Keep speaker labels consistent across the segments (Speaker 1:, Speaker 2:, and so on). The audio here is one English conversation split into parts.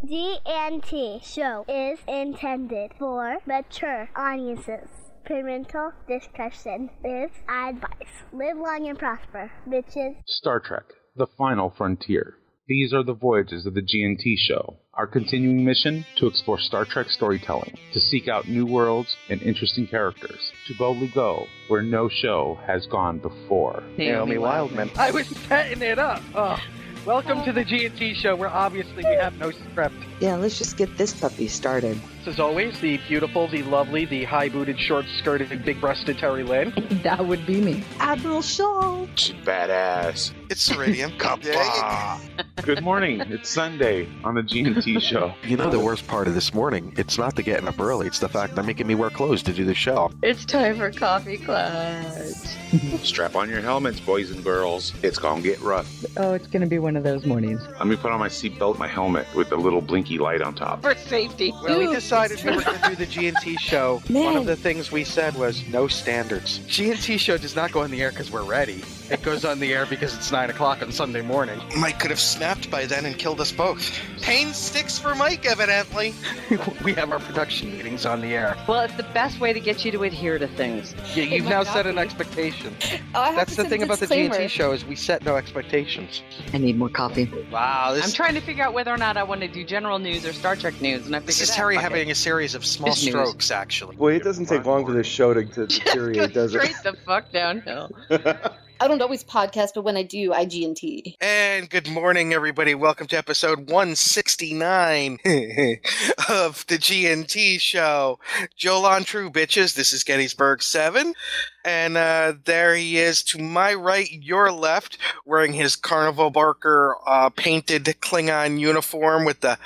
Speaker 1: GNT show is intended for mature audiences. Parental discussion is advice. Live long and prosper, bitches.
Speaker 2: Star Trek: The Final Frontier. These are the voyages of the GNT show. Our continuing mission: to explore Star Trek storytelling, to seek out new worlds and interesting characters, to boldly go where no show has gone before.
Speaker 3: Naomi Wildman. I was setting it up. Oh. Welcome to the GNT show, where obviously we have no script.
Speaker 4: Yeah, let's just get this puppy started.
Speaker 3: As always, the beautiful, the lovely, the high-booted, short-skirted, big-breasted Terry Lynn.
Speaker 5: That would be me.
Speaker 4: Admiral Shaw.
Speaker 2: She's badass.
Speaker 6: It's Ceridium.
Speaker 2: Good morning. It's Sunday on the GNT show.
Speaker 6: You know the worst part of this morning? It's not the getting up early. It's the fact they're making me wear clothes to do the show.
Speaker 5: It's time for Coffee Clutch.
Speaker 2: Strap on your helmets, boys and girls. It's gonna get rough.
Speaker 5: Oh, it's gonna be one of those mornings.
Speaker 2: Let me put on my seatbelt, my helmet with the little blinky light on top.
Speaker 5: For safety.
Speaker 3: When we decided we were going to do the GNT show,
Speaker 4: Man.
Speaker 3: one of the things we said was no standards. GNT show does not go on the air because we're ready. It goes on the air because it's 9 o'clock on Sunday morning.
Speaker 6: Mike could have snapped by then and killed us both. Pain sticks for Mike, evidently.
Speaker 3: We have our production meetings on the air.
Speaker 5: Well, it's the best way to get you to adhere to things.
Speaker 3: Yeah, you've now set an expectation. That's the thing about the GNT show is we set no expectations.
Speaker 5: I need more coffee.
Speaker 6: Wow,
Speaker 5: I'm trying to figure out whether or not I want to do general news or Star Trek news, and I figured
Speaker 6: this is
Speaker 5: out,
Speaker 6: Terry
Speaker 5: fuck
Speaker 6: having
Speaker 5: it.
Speaker 6: a series of small
Speaker 5: It's news.
Speaker 6: strokes, actually.
Speaker 7: Well, it doesn't take long for this show to deteriorate, does it?
Speaker 5: Straight the fuck downhill.
Speaker 8: I don't always podcast, but when I do, I G&T.
Speaker 6: And good morning, everybody. Welcome to episode 169 of the GNT show. Joel on True, bitches. This is Gettysburg 7. And there he is to my right, your left, wearing his Carnival Barker painted Klingon uniform with the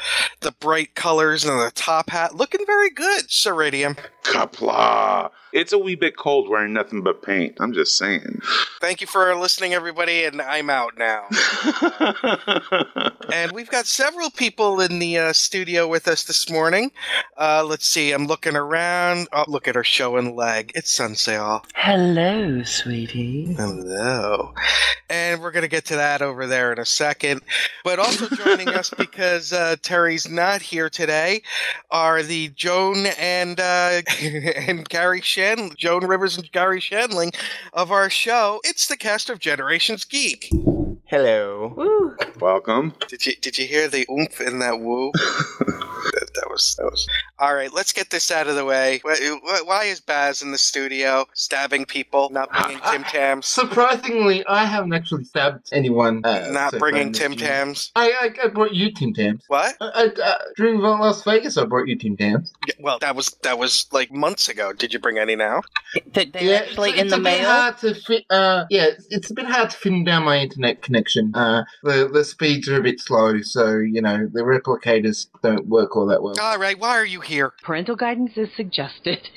Speaker 6: bright colors and the top hat. Looking very good, Ceridium.
Speaker 2: Kapla! It's a wee bit cold wearing nothing but paint. I'm just saying.
Speaker 6: Thank you for listening, everybody, and I'm out now. And we've got several people in the studio with us this morning. Let's see, I'm looking around. Oh, look at her showing leg. It's Sunsail.
Speaker 5: Hello, sweetie.
Speaker 6: Hello. And we're going to get to that over there in a second. But also joining us, because Terry's not here today, are the Joan and Gary Joan Rivers and Gary Shandling of our show. It's the cast of Generations Geek.
Speaker 7: Hello.
Speaker 5: Woo.
Speaker 2: Welcome.
Speaker 6: Did you hear the oomph in that woo? that was. All right, let's get this out of the way. Why is Baz in the studio stabbing people, not bringing Tim Tams?
Speaker 7: Surprisingly, I haven't actually stabbed anyone.
Speaker 6: Not
Speaker 7: so
Speaker 6: bringing
Speaker 7: far
Speaker 6: Tim
Speaker 7: in this year.
Speaker 6: Tams?
Speaker 7: I brought you Tim Tams.
Speaker 6: What?
Speaker 7: During Las Vegas, I brought you Tim Tams.
Speaker 6: Yeah, well, that was like months ago. Did you bring any now?
Speaker 5: They actually in the mail?
Speaker 7: Hard to fit, it's a bit hard to fit down my internet connection. The speeds are a bit slow, so, the replicators don't work all that well.
Speaker 6: All right, why are you here?
Speaker 5: Parental guidance is suggested.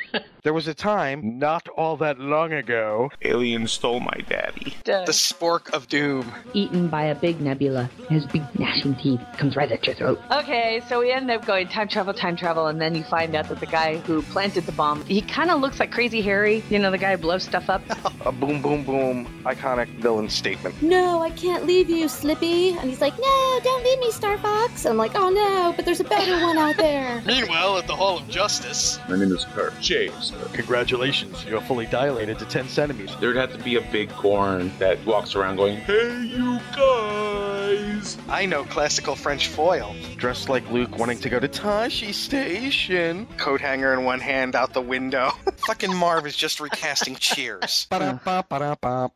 Speaker 3: There was a time, not all that long ago,
Speaker 2: Aliens stole my daddy.
Speaker 6: The Spork of Doom.
Speaker 9: Eaten by a big nebula. His big gnashing teeth comes right at your throat.
Speaker 5: Okay, so we end up going time travel, and then you find out that the guy who planted the bomb, he kind of looks like Crazy Harry. You know, the guy who blows stuff up.
Speaker 3: a boom, boom, boom, iconic villain statement.
Speaker 8: No, I can't leave you, Slippy. And he's like, no, don't leave me, Star Fox. And I'm like, oh no, but there's a better one out there.
Speaker 6: Meanwhile, at the Hall of Justice.
Speaker 2: My name is Kurt. James.
Speaker 3: Congratulations, you're fully dilated to 10 centimeters.
Speaker 2: There'd have to be a big Gorn that walks around going, "Hey, you guys!"
Speaker 6: I know classical French foil.
Speaker 3: Dressed like Luke wanting to go to Tashi Station.
Speaker 6: Coat hanger in one hand out the window. Fucking Marv is just recasting Cheers.
Speaker 3: Ba-da-ba-ba-da-ba.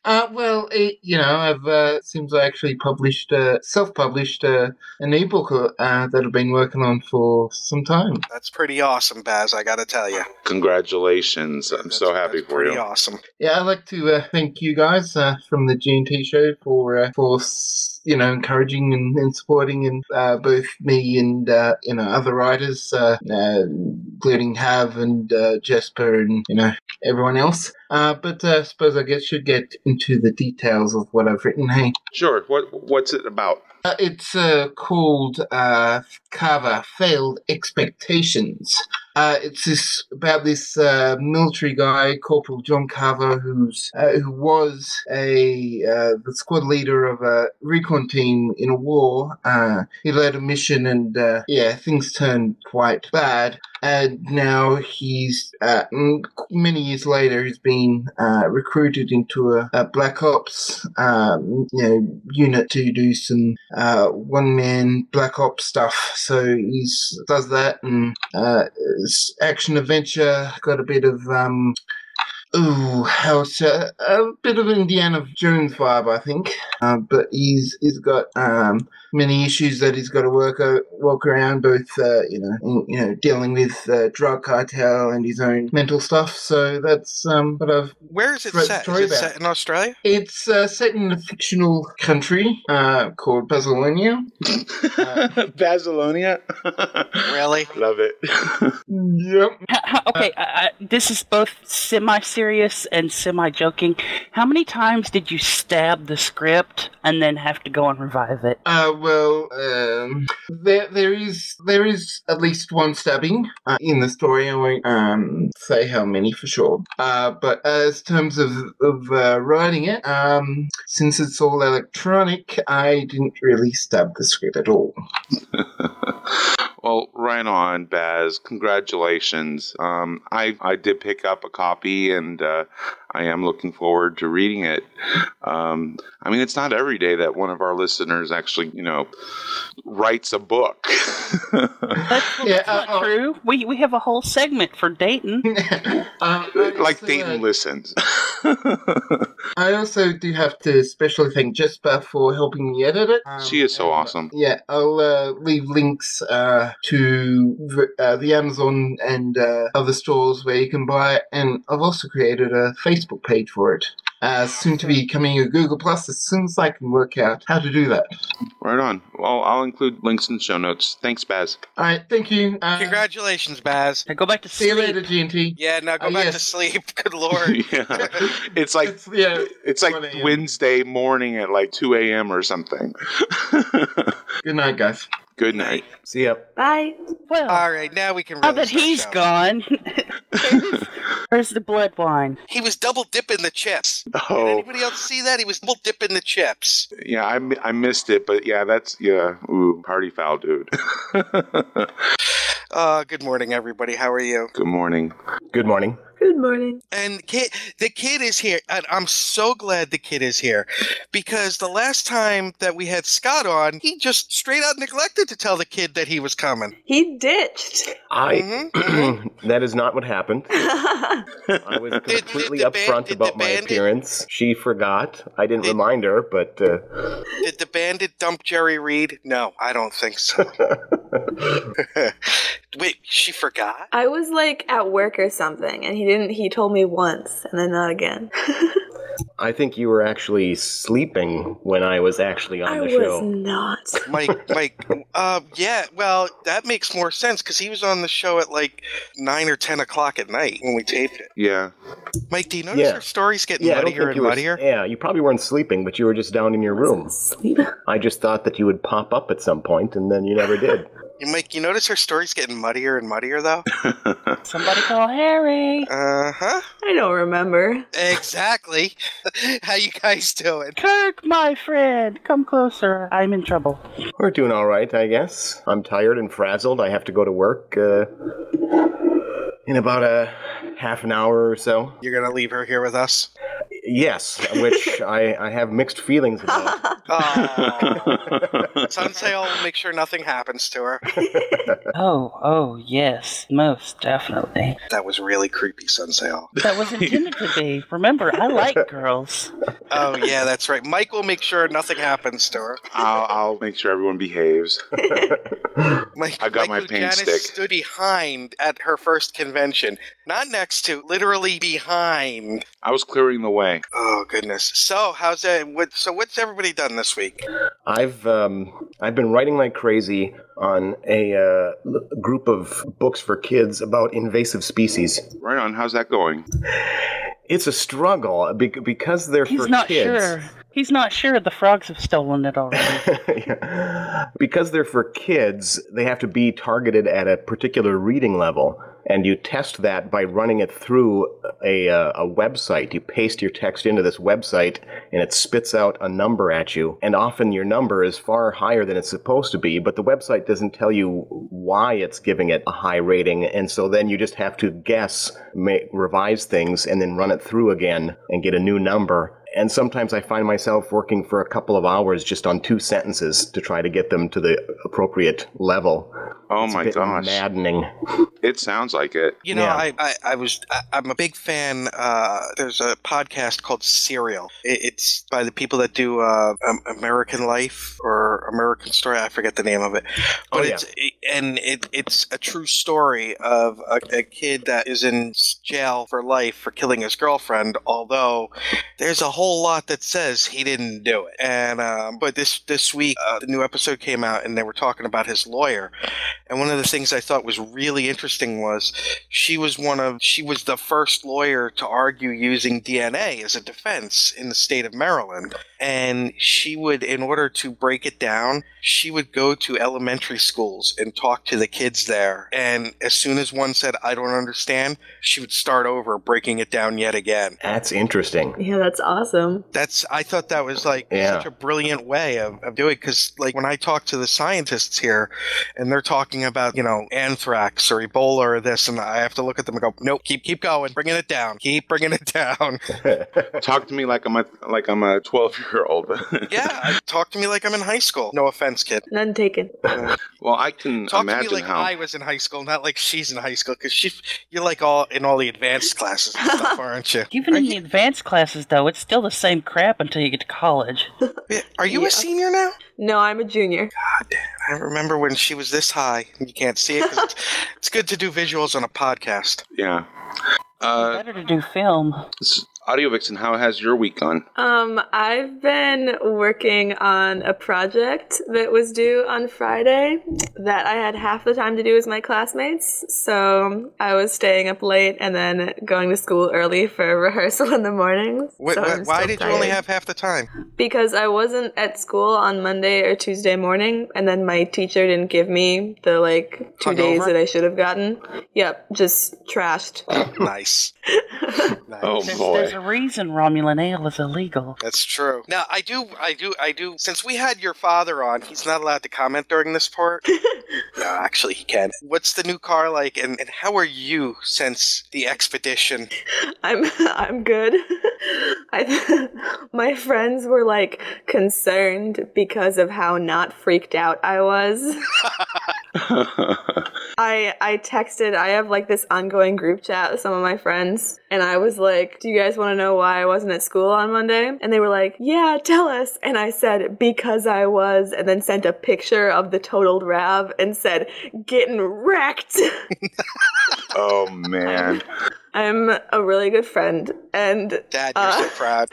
Speaker 7: I've since I actually self-published an ebook that I've been working on for some time.
Speaker 6: That's pretty awesome, Baz, I gotta tell you.
Speaker 2: Congratulations. I'm so happy for you.
Speaker 6: Pretty awesome.
Speaker 7: Yeah, I'd like to thank you guys from the GNT show for encouraging and supporting and both me and other writers, including Hav and Jesper and everyone else. But I suppose I should get into the details of what I've written. Hey,
Speaker 2: Sure. What's it about?
Speaker 7: It's called Carver Failed Expectations. It's about this military guy, Corporal John Carver, who was the squad leader of a recon team in a war. He led a mission, and things turned quite bad. And now he's many years later, he's been recruited into a Black Ops unit to do some one-man Black Ops stuff. So he does that, and action adventure, got a bit of a bit of Indiana Jones vibe, I think. But he's got many issues that he's got to work around, both dealing with drug cartel and his own mental stuff. So that's what I've.
Speaker 6: Where is it set? Is it set in Australia?
Speaker 7: It's set in a fictional country called Babylonia.
Speaker 2: Babylonia?
Speaker 6: Really?
Speaker 2: Love it.
Speaker 7: Yep.
Speaker 10: Okay, this is both semi-serious and semi-joking. How many times did you stab the script and then have to go and revive it?
Speaker 7: There is at least one stabbing in the story. I won't say how many for sure. But as terms of writing it, since it's all electronic, I didn't really stab the script at all.
Speaker 2: Well, right on, Baz. Congratulations. I did pick up a copy, and I am looking forward to reading it. I mean, it's not every day that one of our listeners actually, writes a book.
Speaker 10: That's not true. We have a whole segment for Dayton.
Speaker 2: Dayton listens.
Speaker 7: I also do have to especially thank Jesper for helping me edit it.
Speaker 2: She is so awesome.
Speaker 7: Yeah, I'll leave links to the Amazon and other stores where you can buy it, and I've also created a Facebook page for it. Soon to be coming a Google Plus as soon as I can work out how to do that.
Speaker 2: Right on. Well, I'll include links in the show notes. Thanks, Baz.
Speaker 7: All right, thank you.
Speaker 6: Congratulations, Baz.
Speaker 10: Now go back to sleep.
Speaker 7: See you later, G&T.
Speaker 6: Yeah, now go back to sleep. Good Lord.
Speaker 2: Yeah. It's like Wednesday morning at 2 a.m. or something.
Speaker 7: Good night, guys.
Speaker 2: Good night.
Speaker 11: See ya.
Speaker 8: Bye.
Speaker 10: Well,
Speaker 6: all right, now we can.
Speaker 10: Now that he's gone, where's the blood wine?
Speaker 6: He was double dipping the chips.
Speaker 2: Oh.
Speaker 6: Did anybody else see that? He was double dipping the chips.
Speaker 2: Yeah, I missed it, but ooh, party foul, dude.
Speaker 6: Good morning, everybody. How are you?
Speaker 2: Good morning.
Speaker 11: Good morning.
Speaker 8: Good morning.
Speaker 6: And the kid is here. And I'm so glad the kid is here, because the last time that we had Scott on, he just straight out neglected to tell the kid that he was coming.
Speaker 8: He ditched.
Speaker 11: That is not what happened. I was completely upfront about my appearance. She forgot. I didn't remind her, but...
Speaker 6: Did the bandit dump Jerry Reed? No, I don't think so. Wait, she forgot?
Speaker 8: I was at work or something, and he told me once, and then not again.
Speaker 11: I think you were actually sleeping when I was actually on the show.
Speaker 8: I was not.
Speaker 6: Mike, yeah, well, that makes more sense, because he was on the show at 9 or 10 o'clock at night when we taped it.
Speaker 2: Yeah.
Speaker 6: Mike, do you notice our stories getting muddier and muddier?
Speaker 11: Yeah, you probably weren't sleeping, but you were just down in your room. I just thought that you would pop up at some point, and then you never did.
Speaker 6: Mike, you notice her story's getting muddier and muddier, though?
Speaker 10: Somebody call Harry.
Speaker 6: Uh-huh.
Speaker 8: I don't remember.
Speaker 6: Exactly. How you guys doing?
Speaker 10: Kirk, my friend, come closer. I'm in trouble.
Speaker 11: We're doing all right, I guess. I'm tired and frazzled. I have to go to work in about a half an hour or so.
Speaker 6: You're going to leave her here with us?
Speaker 11: Yes, which I have mixed feelings about.
Speaker 6: Sunsail will make sure nothing happens to her.
Speaker 10: Oh, yes, most definitely.
Speaker 6: That was really creepy, Sunsail.
Speaker 10: That was intended to be. Remember, I like girls.
Speaker 6: Oh, yeah, that's right. Mike will make sure nothing happens to her.
Speaker 2: I'll make sure everyone behaves. I got my paint stick.
Speaker 6: Stood behind at her first convention. Not next to, literally behind.
Speaker 2: I was clearing the way.
Speaker 6: Oh, goodness. So, how's that? What's everybody done this week?
Speaker 11: I've been writing like crazy on a group of books for kids about invasive species.
Speaker 2: Right on. How's that going?
Speaker 11: It's a struggle because they're for kids.
Speaker 10: He's not sure. He's not sure the frogs have stolen it already.
Speaker 11: Because they're for kids, they have to be targeted at a particular reading level. And you test that by running it through a website. You paste your text into this website, and it spits out a number at you. And often your number is far higher than it's supposed to be, but the website doesn't tell you why it's giving it a high rating. And so then you just have to guess, revise things, and then run it through again and get a new number. And sometimes I find myself working for a couple of hours just on 2 sentences to try to get them to the appropriate level.
Speaker 2: Oh
Speaker 11: it's
Speaker 2: my
Speaker 11: a bit
Speaker 2: gosh.
Speaker 11: Maddening.
Speaker 2: It sounds like it.
Speaker 6: You know, I'm a big fan. There's a podcast called Serial. It's by the people that do American Life or American Story. I forget the name of it. But it's a true story of a kid that is in jail for life for killing his girlfriend, although there's a whole lot that says he didn't do it. And but this week, the new episode came out, and they were talking about his lawyer. And one of the things I thought was really interesting was she was the first lawyer to argue using DNA as a defense in the state of Maryland. And she would, in order to break it down, she would go to elementary schools and talk to the kids there. And as soon as one said, "I don't understand," she would start over, breaking it down yet again.
Speaker 11: That's interesting.
Speaker 12: Yeah, that's awesome.
Speaker 6: I thought that was such a brilliant way of doing it, because like when I talk to the scientists here and they're talking about, anthrax or Ebola or this, and I have to look at them and go, nope, keep going, bringing it down, keep bringing it down.
Speaker 2: Talk to me like I'm a 12-year-old.
Speaker 6: Yeah, talk to me like I'm in high school. No offense, kid.
Speaker 12: None taken.
Speaker 2: Well, I can
Speaker 6: talk
Speaker 2: imagine
Speaker 6: to me like
Speaker 2: how
Speaker 6: I was in high school, not like she's in high school, because you're like all in all the advanced classes and stuff, aren't you?
Speaker 10: Even in the advanced classes, though, it's still the same crap until you get to college.
Speaker 6: Are you a senior now?
Speaker 12: No, I'm a junior.
Speaker 6: God damn. I remember when she was this high. You can't see it because it's good to do visuals on a podcast.
Speaker 2: Yeah.
Speaker 10: Better to do film.
Speaker 2: Audio Vixen, how has your week gone?
Speaker 12: I've been working on a project that was due on Friday that I had half the time to do as my classmates. So I was staying up late and then going to school early for rehearsal in the mornings.
Speaker 6: Why did you only have half the time?
Speaker 12: Because I wasn't at school on Monday or Tuesday morning, and then my teacher didn't give me the 2 days that I should have gotten. Yep, just trashed.
Speaker 6: Nice.
Speaker 2: Oh boy.
Speaker 10: There's a reason Romulan ale is illegal. That's
Speaker 6: true. Now, I do. Since we had your father on, he's not allowed to comment during this part. No, actually, he can. What's the new car like, and how are you since the expedition?
Speaker 12: I'm good. My friends were concerned because of how not freaked out I was. I texted, I have this ongoing group chat with some of my friends, and I was like, do you guys want to know why I wasn't at school on Monday? And they were like, yeah, tell us. And I said, because I was, and then sent a picture of the totaled Rav and said, getting wrecked.
Speaker 2: Oh, man.
Speaker 12: I'm a really good friend, and
Speaker 6: Dad, you're so proud.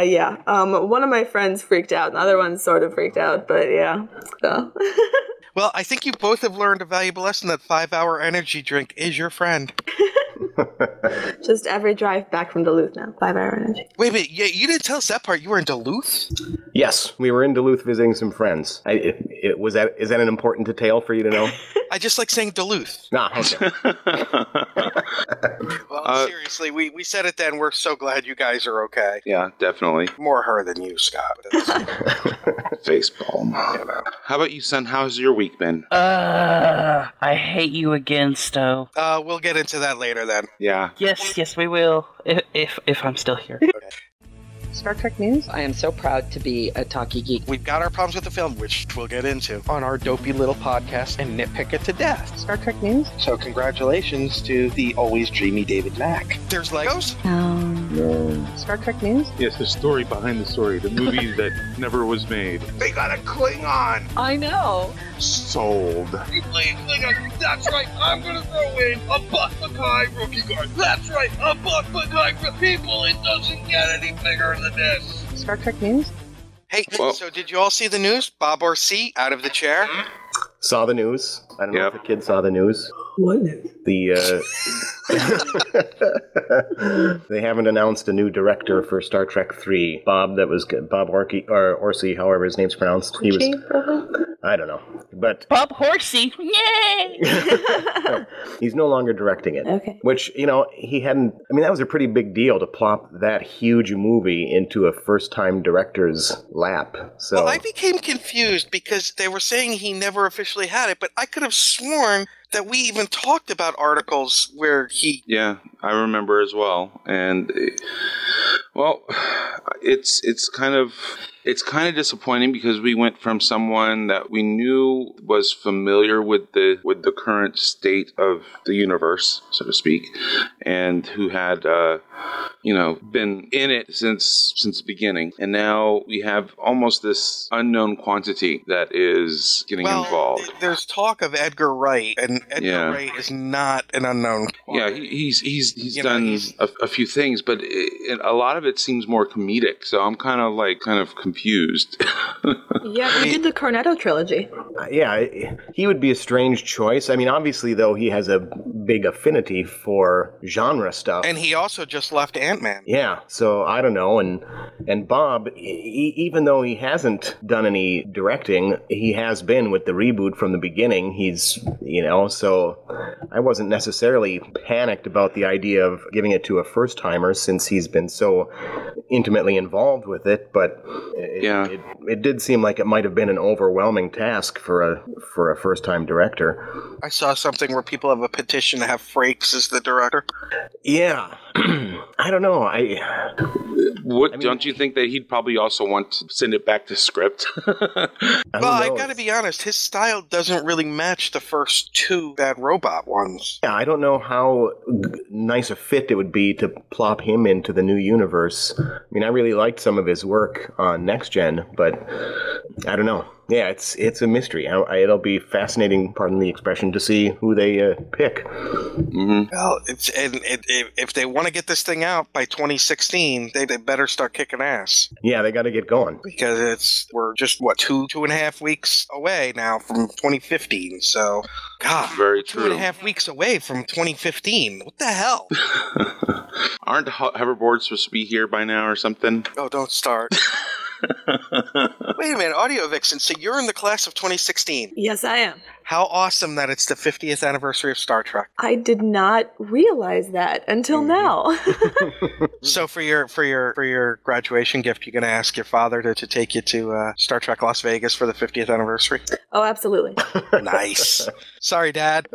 Speaker 12: Yeah. One of my friends freaked out, and the other one sort of freaked out, but yeah. So.
Speaker 6: Well, I think you both have learned a valuable lesson that 5-hour energy drink is your friend.
Speaker 12: Just every drive back from Duluth now. 5-hour energy.
Speaker 6: Wait, yeah, you didn't tell us that part. You were in Duluth?
Speaker 11: Yes, we were in Duluth visiting some friends. Is that an important detail for you to know?
Speaker 6: I just like saying Duluth.
Speaker 11: Okay.
Speaker 6: Well, seriously, we said it then. We're so glad you guys are okay.
Speaker 2: Yeah, definitely.
Speaker 6: More her than you, Scott.
Speaker 2: Facepalm. How about you, son? How's your week been?
Speaker 10: I hate you again, Stowe.
Speaker 6: We'll get into that later then.
Speaker 2: Yeah.
Speaker 10: Yes, we will. If I'm still here.
Speaker 6: Okay.
Speaker 5: Star Trek news. I am so proud to be a talkie geek.
Speaker 6: We've got our problems with the film, which we'll get into on our dopey little podcast and nitpick it to death.
Speaker 5: Star Trek news.
Speaker 6: So congratulations to the always dreamy David Mack. There's Legos?
Speaker 2: No.
Speaker 5: Star Trek news.
Speaker 2: Yes, the story behind the story. The movie that never was made.
Speaker 6: They got a Klingon!
Speaker 5: I know.
Speaker 2: Sold.
Speaker 13: Klingon. That's right. I'm gonna throw in a Buck Mackay rookie guard. That's right. A Buck Mackay for people. It doesn't get any bigger than this.
Speaker 5: Star Trek news.
Speaker 6: Hey, so did you all see the news? Bob Orsi out of the chair?
Speaker 11: Saw the news. I don't know if the kids saw the news.
Speaker 12: What news?
Speaker 11: They haven't announced a new director for Star Trek 3. Bob Orci, however his name's pronounced. He was, I don't know, but
Speaker 10: Bob Horsey, yay!
Speaker 11: he's no longer directing it.
Speaker 12: Okay.
Speaker 11: Which, he hadn't. I mean, that was a pretty big deal to plop that huge movie into a first-time director's lap. So
Speaker 6: Well, I became confused because they were saying he never officially had it, but I could have sworn that we even talked about articles where he...
Speaker 2: Yeah, I remember as well. And, well, it's kind of disappointing because we went from someone that we knew was familiar with the current state of the universe, so to speak, and who had been in it since the beginning, and now we have almost this unknown quantity that is getting involved.
Speaker 6: There's talk of Edgar Wright, and Edgar Wright is not an unknown quantity.
Speaker 2: He's done a few things, but a lot of it seems more comedic. So I'm kind of confused.
Speaker 12: Yeah, we did the Cornetto trilogy.
Speaker 11: He would be a strange choice. I mean, obviously, though, he has a big affinity for genre stuff.
Speaker 6: And he also just left Ant-Man.
Speaker 11: Yeah, so I don't know. And Bob, even though he hasn't done any directing, he has been with the reboot from the beginning. He's, so I wasn't necessarily panicked about the idea of giving it to a first-timer since he's been so intimately involved with it, but it did seem like it might have been an overwhelming task for a first-time director.
Speaker 6: I saw something where people have a petition to have Frakes as the director.
Speaker 11: Yeah. I don't know.
Speaker 2: Don't you think that he'd probably also want to send it back to script?
Speaker 6: I gotta be honest, his style doesn't really match the first two Bad Robot ones.
Speaker 11: Yeah, I don't know how nice a fit it would be to plop him into the new universe. I mean, I really liked some of his work on Next Gen, but I don't know. Yeah, it's a mystery. It'll be fascinating, pardon the expression, to see who they pick.
Speaker 2: Mm-hmm.
Speaker 6: Well, if they want to get this thing out by 2016, they better start kicking ass.
Speaker 11: Yeah, they got to get going.
Speaker 6: Because we're just, two and a half weeks away now from 2015. So, God,
Speaker 2: very true.
Speaker 6: 2.5 weeks away from 2015. What the hell?
Speaker 2: Aren't hoverboards supposed to be here by now or something?
Speaker 6: Oh, don't start. Wait a minute, Audio Vixen, so you're in the class of 2016.
Speaker 12: Yes, I am.
Speaker 6: How awesome that it's the 50th anniversary of Star Trek.
Speaker 12: I did not realize that until now.
Speaker 6: So for your graduation gift, you're going to ask your father to take you to Star Trek Las Vegas for the 50th anniversary?
Speaker 12: Oh, absolutely.
Speaker 6: Nice. Sorry, Dad.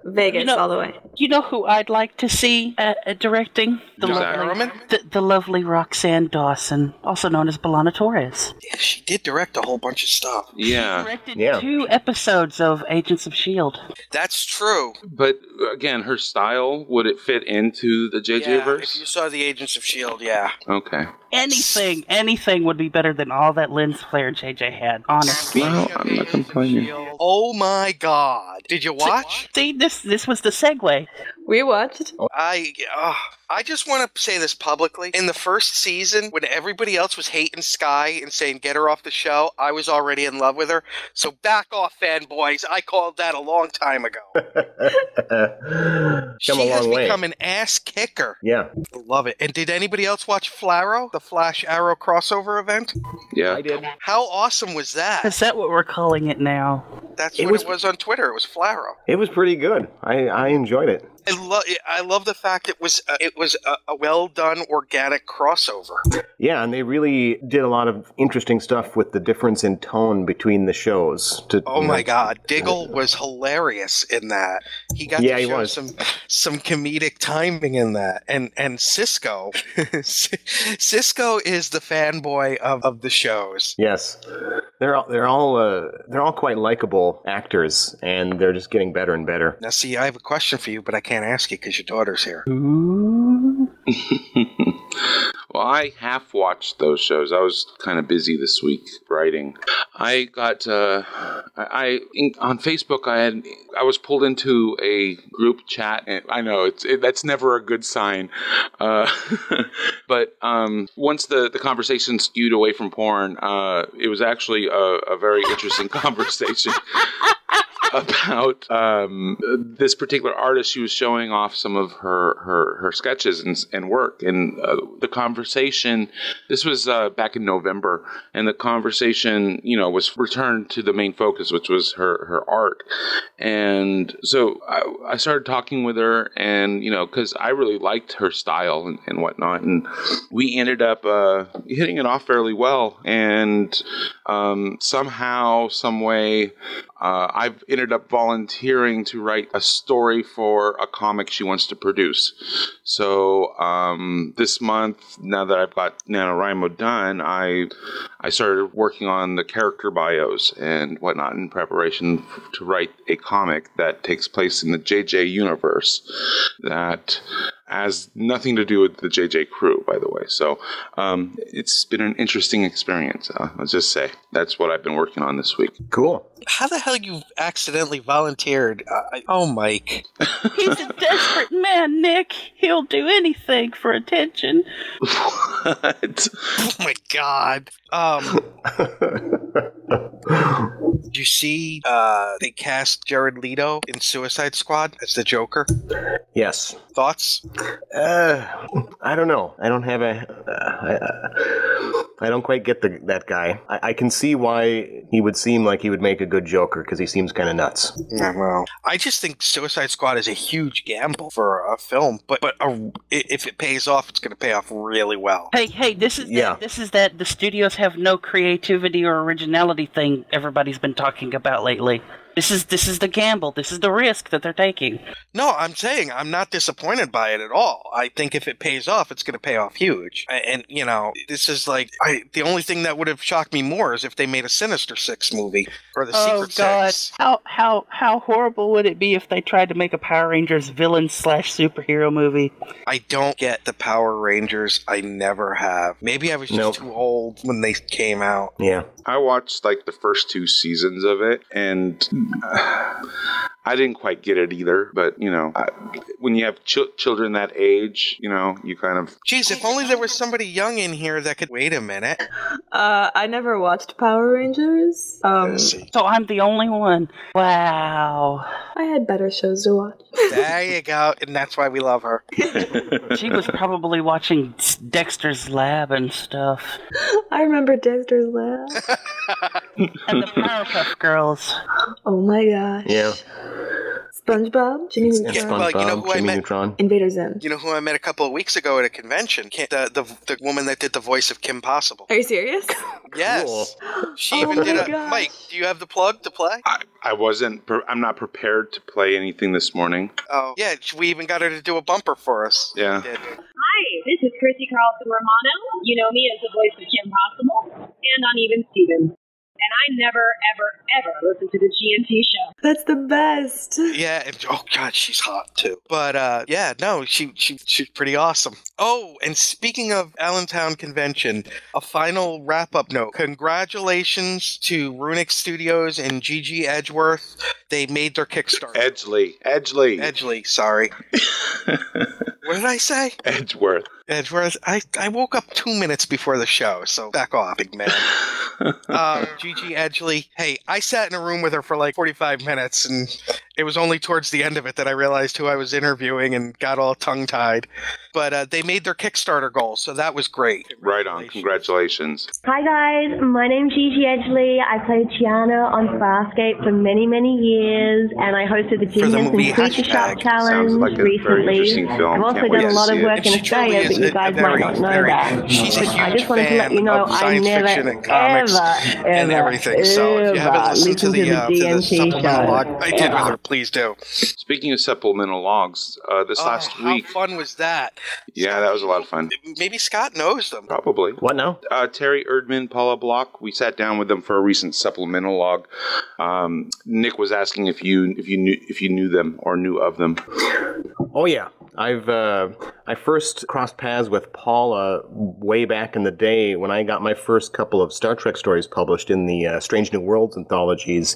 Speaker 12: Vegas all the way.
Speaker 10: You know who I'd like to see directing? The lovely Roxanne Dawson, also known as B'Elanna Torres.
Speaker 6: Yeah, she did direct a whole bunch of stuff.
Speaker 2: Yeah.
Speaker 10: She directed 2 episodes of Agents of S.H.I.E.L.D.
Speaker 6: That's true.
Speaker 2: But, again, her style, would it fit into the JJ-verse?
Speaker 6: If you saw the Agents of S.H.I.E.L.D., yeah.
Speaker 2: Okay.
Speaker 10: Anything would be better than all that lens flare JJ had, honestly.
Speaker 2: Well, I'm not complaining.
Speaker 6: Oh my God. Did you watch?
Speaker 10: See, this was the segue.
Speaker 12: We watched.
Speaker 6: I just want to say this publicly. In the first season, when everybody else was hating Sky and saying, get her off the show, I was already in love with her. So back off, fanboys. I called that a long time ago. She has become an ass kicker.
Speaker 11: Yeah.
Speaker 6: I love it. And did anybody else watch Flarrow, the Flash Arrow crossover event?
Speaker 2: Yeah.
Speaker 11: I did.
Speaker 6: How awesome was that?
Speaker 10: Is that what we're calling it now?
Speaker 6: That's what it was on Twitter. It was Flarrow.
Speaker 11: It was pretty good. I enjoyed it.
Speaker 6: I love the fact it was a well done organic crossover.
Speaker 11: Yeah, and they really did a lot of interesting stuff with the difference in tone between the shows.
Speaker 6: My God, Diggle was hilarious in that. He got to show some comedic timing in that, and Cisco, Cisco is the fanboy of the shows.
Speaker 11: Yes, they're all quite likable actors, and they're just getting better and better.
Speaker 6: Now, see, I have a question for you, but I can't ask you because your daughter's here.
Speaker 2: Well, I half watched those shows. I was kind of busy this week writing. I got on Facebook. I was pulled into a group chat. And I know that's never a good sign. But once the conversation skewed away from porn, it was actually a very interesting conversation. about this particular artist. She was showing off some of her sketches and work. And the conversation, this was back in November, and the conversation, was returned to the main focus, which was her art. And so I started talking with her, and, because I really liked her style and whatnot. And we ended up hitting it off fairly well. And somehow, some way, I've ended up volunteering to write a story for a comic she wants to produce. So this month, now that I've got NaNoWriMo done, I started working on the character bios and whatnot in preparation to write a comic that takes place in the JJ universe that has nothing to do with the JJ crew, by the way. So it's been an interesting experience. I'll just say that's what I've been working on this week.
Speaker 11: Cool.
Speaker 6: How the hell you accidentally volunteered? Mike.
Speaker 10: He's a desperate man, Nick. He'll do anything for attention.
Speaker 2: What?
Speaker 6: Oh my God. Did you see they cast Jared Leto in Suicide Squad as the Joker?
Speaker 11: Yes.
Speaker 6: Thoughts?
Speaker 11: I don't know. I don't have I don't quite get that guy. I can see why he would seem like he would make a good Joker, because he seems kind of nuts.
Speaker 6: Yeah, well, I just think Suicide Squad is a huge gamble for a film, but if it pays off, it's going to pay off really well.
Speaker 10: Hey, this is that the studios have no creativity or originality thing everybody's been talking about lately. This is the gamble. This is the risk that they're taking.
Speaker 6: No, I'm saying I'm not disappointed by it at all. I think if it pays off, it's going to pay off huge. And this is like the only thing that would have shocked me more is if they made a Sinister Six movie or the Secret Six.
Speaker 10: How horrible would it be if they tried to make a Power Rangers villain/superhero movie?
Speaker 6: I don't get the Power Rangers. I never have. Maybe I was just too old when they came out.
Speaker 11: Yeah.
Speaker 2: I watched the first 2 seasons of it, and I didn't quite get it either. But when you have children that age, you kind of.
Speaker 6: Geez, if only there was somebody young in here that could. Wait a minute.
Speaker 12: I never watched Power Rangers.
Speaker 10: So I'm the only one. Wow.
Speaker 12: I had better shows to watch.
Speaker 6: There you go, and that's why we love her.
Speaker 10: She was probably watching Dexter's Lab and stuff.
Speaker 12: I remember Dexter's Lab.
Speaker 10: And the Powerpuff Girls.
Speaker 12: Oh my gosh.
Speaker 11: Yeah.
Speaker 12: SpongeBob? Jimmy Neutron?
Speaker 6: Yeah, well, you know who
Speaker 11: Jimmy
Speaker 6: I met?
Speaker 11: Neutron.
Speaker 12: Invader Zim.
Speaker 6: You know who I met a couple of weeks ago at a convention? The woman that did the voice of Kim Possible.
Speaker 12: Are you serious?
Speaker 6: Yes.
Speaker 11: Cool.
Speaker 6: She even did a...
Speaker 12: gosh.
Speaker 6: Mike, do you have the plug to play?
Speaker 2: I'm not prepared to play anything this morning.
Speaker 6: Oh, yeah, we even got her to do a bumper for us.
Speaker 2: Yeah.
Speaker 14: Hi, this is Chrissy Carlson Romano. You know me as the voice of Kim Possible and Uneven Stevens. And I never, ever, ever listen to the GNT show.
Speaker 12: That's the best.
Speaker 6: Yeah, and oh god, she's hot too. But she's pretty awesome. Oh, and speaking of Allentown Convention, a final wrap-up note. Congratulations to Runic Studios and Gigi Edgeworth. They made their Kickstarter.
Speaker 2: Edgley,
Speaker 6: sorry. What did I say?
Speaker 2: Edgeworth.
Speaker 6: I woke up 2 minutes before the show, so back off, big man. Gigi Edgley. Hey, I sat in a room with her for 45 minutes, and it was only towards the end of it that I realized who I was interviewing and got all tongue-tied. But they made their Kickstarter goal, so that was great.
Speaker 2: Right on. Congratulations.
Speaker 15: Hi guys, my name's Gigi Edgley. I played Tiana on Farscape for many, many years, and I hosted the Genius and Creature Shop Challenge recently. I've also done a lot of work in Australia, but you guys might not know that. I just wanted to let you know I never, ever,
Speaker 6: and everything. So if you haven't listened to the supplemental log, I did with her. Please do.
Speaker 2: Speaking of supplemental logs, this last week.
Speaker 6: How fun was that?
Speaker 2: Yeah, that was a lot of fun.
Speaker 6: Maybe Scott knows them.
Speaker 2: Probably.
Speaker 11: What now?
Speaker 2: Terry Erdman, Paula Block. We sat down with them for a recent supplemental log. Nick was asking if you knew them or knew of them.
Speaker 11: Oh yeah, I first crossed paths with Paula way back in the day when I got my first couple of Star Trek stories published in the Strange New Worlds anthologies.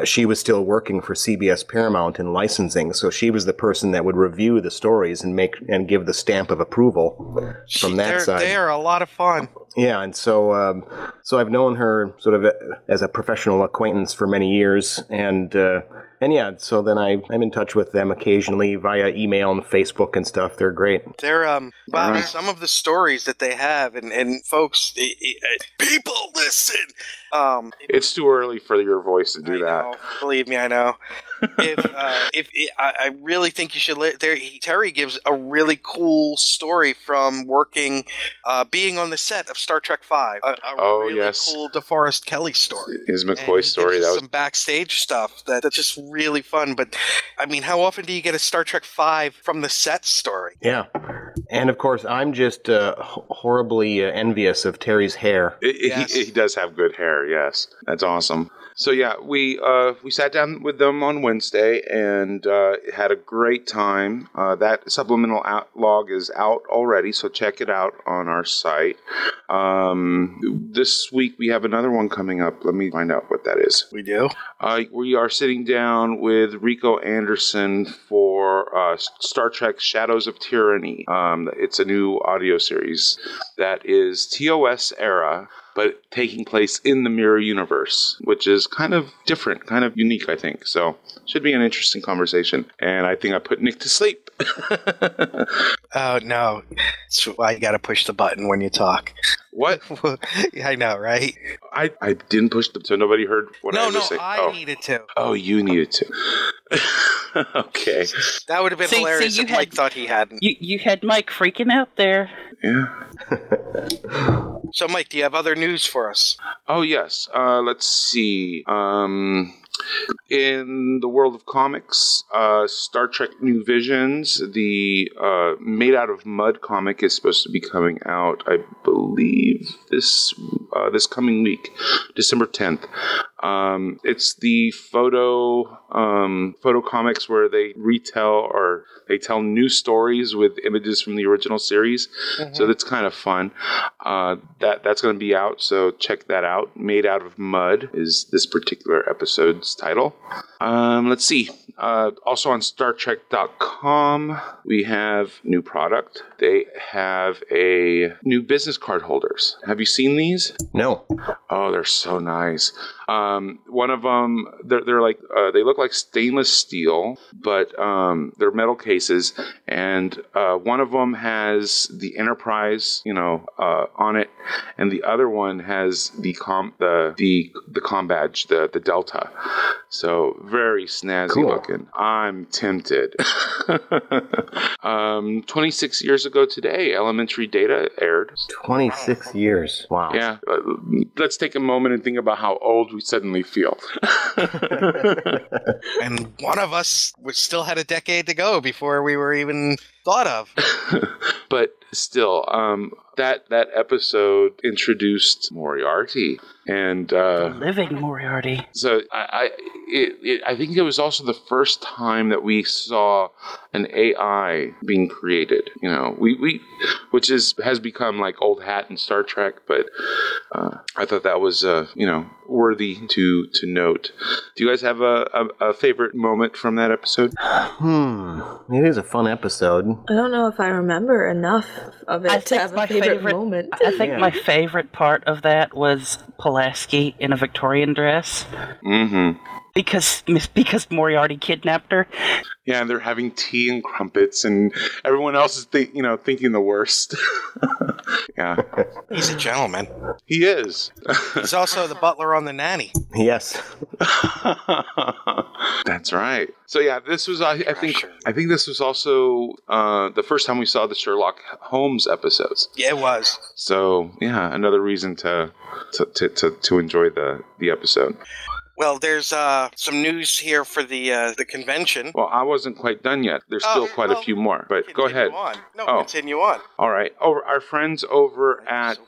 Speaker 11: She was still working for CBS Paramount in licensing, so she was the person that would review the stories and give the stamp of approval from that side.
Speaker 6: They are a lot of fun.
Speaker 11: Yeah, and so I've known her sort of as a professional acquaintance for many years, and yeah, so then I'm in touch with them occasionally via email and Facebook and stuff. They're great.
Speaker 6: They're wow, some of the stories that they have, and folks, people listen.
Speaker 2: It's too early for your voice to do that.
Speaker 6: Believe me, I know. I really think you should. Terry gives a really cool story from working, being on the set of Star Trek V. A really cool DeForest Kelley story.
Speaker 2: His McCoy story.
Speaker 6: That was some backstage stuff that's just really fun. But I mean, how often do you get a Star Trek V from the set story?
Speaker 11: Yeah, and of course, I'm just horribly envious of Terry's hair.
Speaker 2: He does have good hair. Yes, that's awesome. So yeah, we sat down with them on Wednesday and had a great time. That supplemental log is out already, so check it out on our site. This week we have another one coming up. Let me find out what that is.
Speaker 6: We do?
Speaker 2: We are sitting down with Rico Anderson for Star Trek Shadows of Tyranny. It's a new audio series that is TOS era, but taking place in the Mirror Universe, which is kind of different, kind of unique, I think. So, should be an interesting conversation. And I think I put Nick to sleep.
Speaker 6: Oh, no. That's why you gotta push the button when you talk.
Speaker 2: What?
Speaker 6: I know, right?
Speaker 2: I didn't push the... So nobody heard what I was saying?
Speaker 6: I needed to.
Speaker 2: Oh, you needed to. Okay.
Speaker 6: That would have been hilarious if Mike thought he hadn't.
Speaker 10: You had Mike freaking out there.
Speaker 2: Yeah.
Speaker 6: So, Mike, do you have other news for us?
Speaker 2: Oh, yes. Let's see. In the world of comics, Star Trek New Visions, the Made Out of Mud comic is supposed to be coming out, I believe, this coming week, December 10th. It's the photo comics where they retell or they tell new stories with images from the original series. Mm-hmm. So that's kind of fun. That's going to be out, so check that out. Made Out of Mud is this particular episode's title. Let's see. Also on StarTrek.com, we have new product. They have a new business card holders. Have you seen these?
Speaker 11: No.
Speaker 2: Oh, they're so nice. One of them, they're like they look like stainless steel, but they're metal cases, and one of them has the Enterprise, on it, and the other one has the com badge, the Delta. So very snazzy looking. I'm tempted. 26 years ago today, Elementary Data aired.
Speaker 11: 26 years. Wow.
Speaker 2: Yeah. Let's take a moment and think about how old we suddenly feel.
Speaker 6: And one of us still had a decade to go before we were even thought of.
Speaker 2: But still, that episode introduced Moriarty and
Speaker 10: living Moriarty.
Speaker 2: So I think it was also the first time that we saw an AI being created. Which has become like old hat in Star Trek, but I thought that was worthy to note. Do you guys have a favorite moment from that episode?
Speaker 11: It is a fun episode.
Speaker 12: I don't know if I remember enough of it to have a favorite moment.
Speaker 10: I think my favorite part of that was Pulaski in a Victorian dress.
Speaker 2: Mm-hmm.
Speaker 10: Because Moriarty kidnapped her.
Speaker 2: Yeah, and they're having tea and crumpets, and everyone else is thinking the worst. Yeah.
Speaker 6: He's a gentleman.
Speaker 2: He is.
Speaker 6: He's also the butler on The Nanny.
Speaker 11: Yes.
Speaker 2: That's right. So yeah, this was I think this was also the first time we saw the Sherlock Holmes episodes.
Speaker 6: Yeah, it was.
Speaker 2: So yeah, another reason to enjoy the episode.
Speaker 6: Well, there's some news here for the convention.
Speaker 2: Well, I wasn't quite done yet. There's still quite a few more, but go ahead.
Speaker 6: Continue on.
Speaker 2: All right. Our friends over at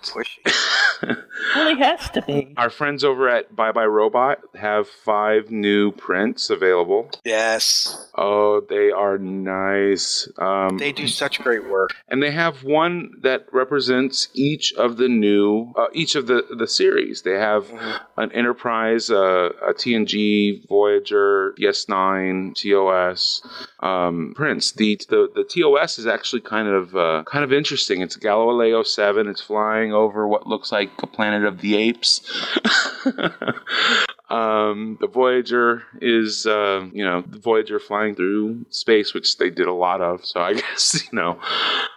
Speaker 10: Well, he has to be.
Speaker 2: Our friends over at Bye Bye Robot have 5 new prints available.
Speaker 6: Yes.
Speaker 2: Oh, they are nice.
Speaker 6: They do such great work.
Speaker 2: And they have one that represents each of the new, each of the series. They have an Enterprise, a TNG, Voyager, DS9, TOS prints. The TOS is actually kind of interesting. It's Galileo 7. It's flying over what looks like a planet of the apes. The Voyager is, the Voyager flying through space, which they did a lot of. So I guess, the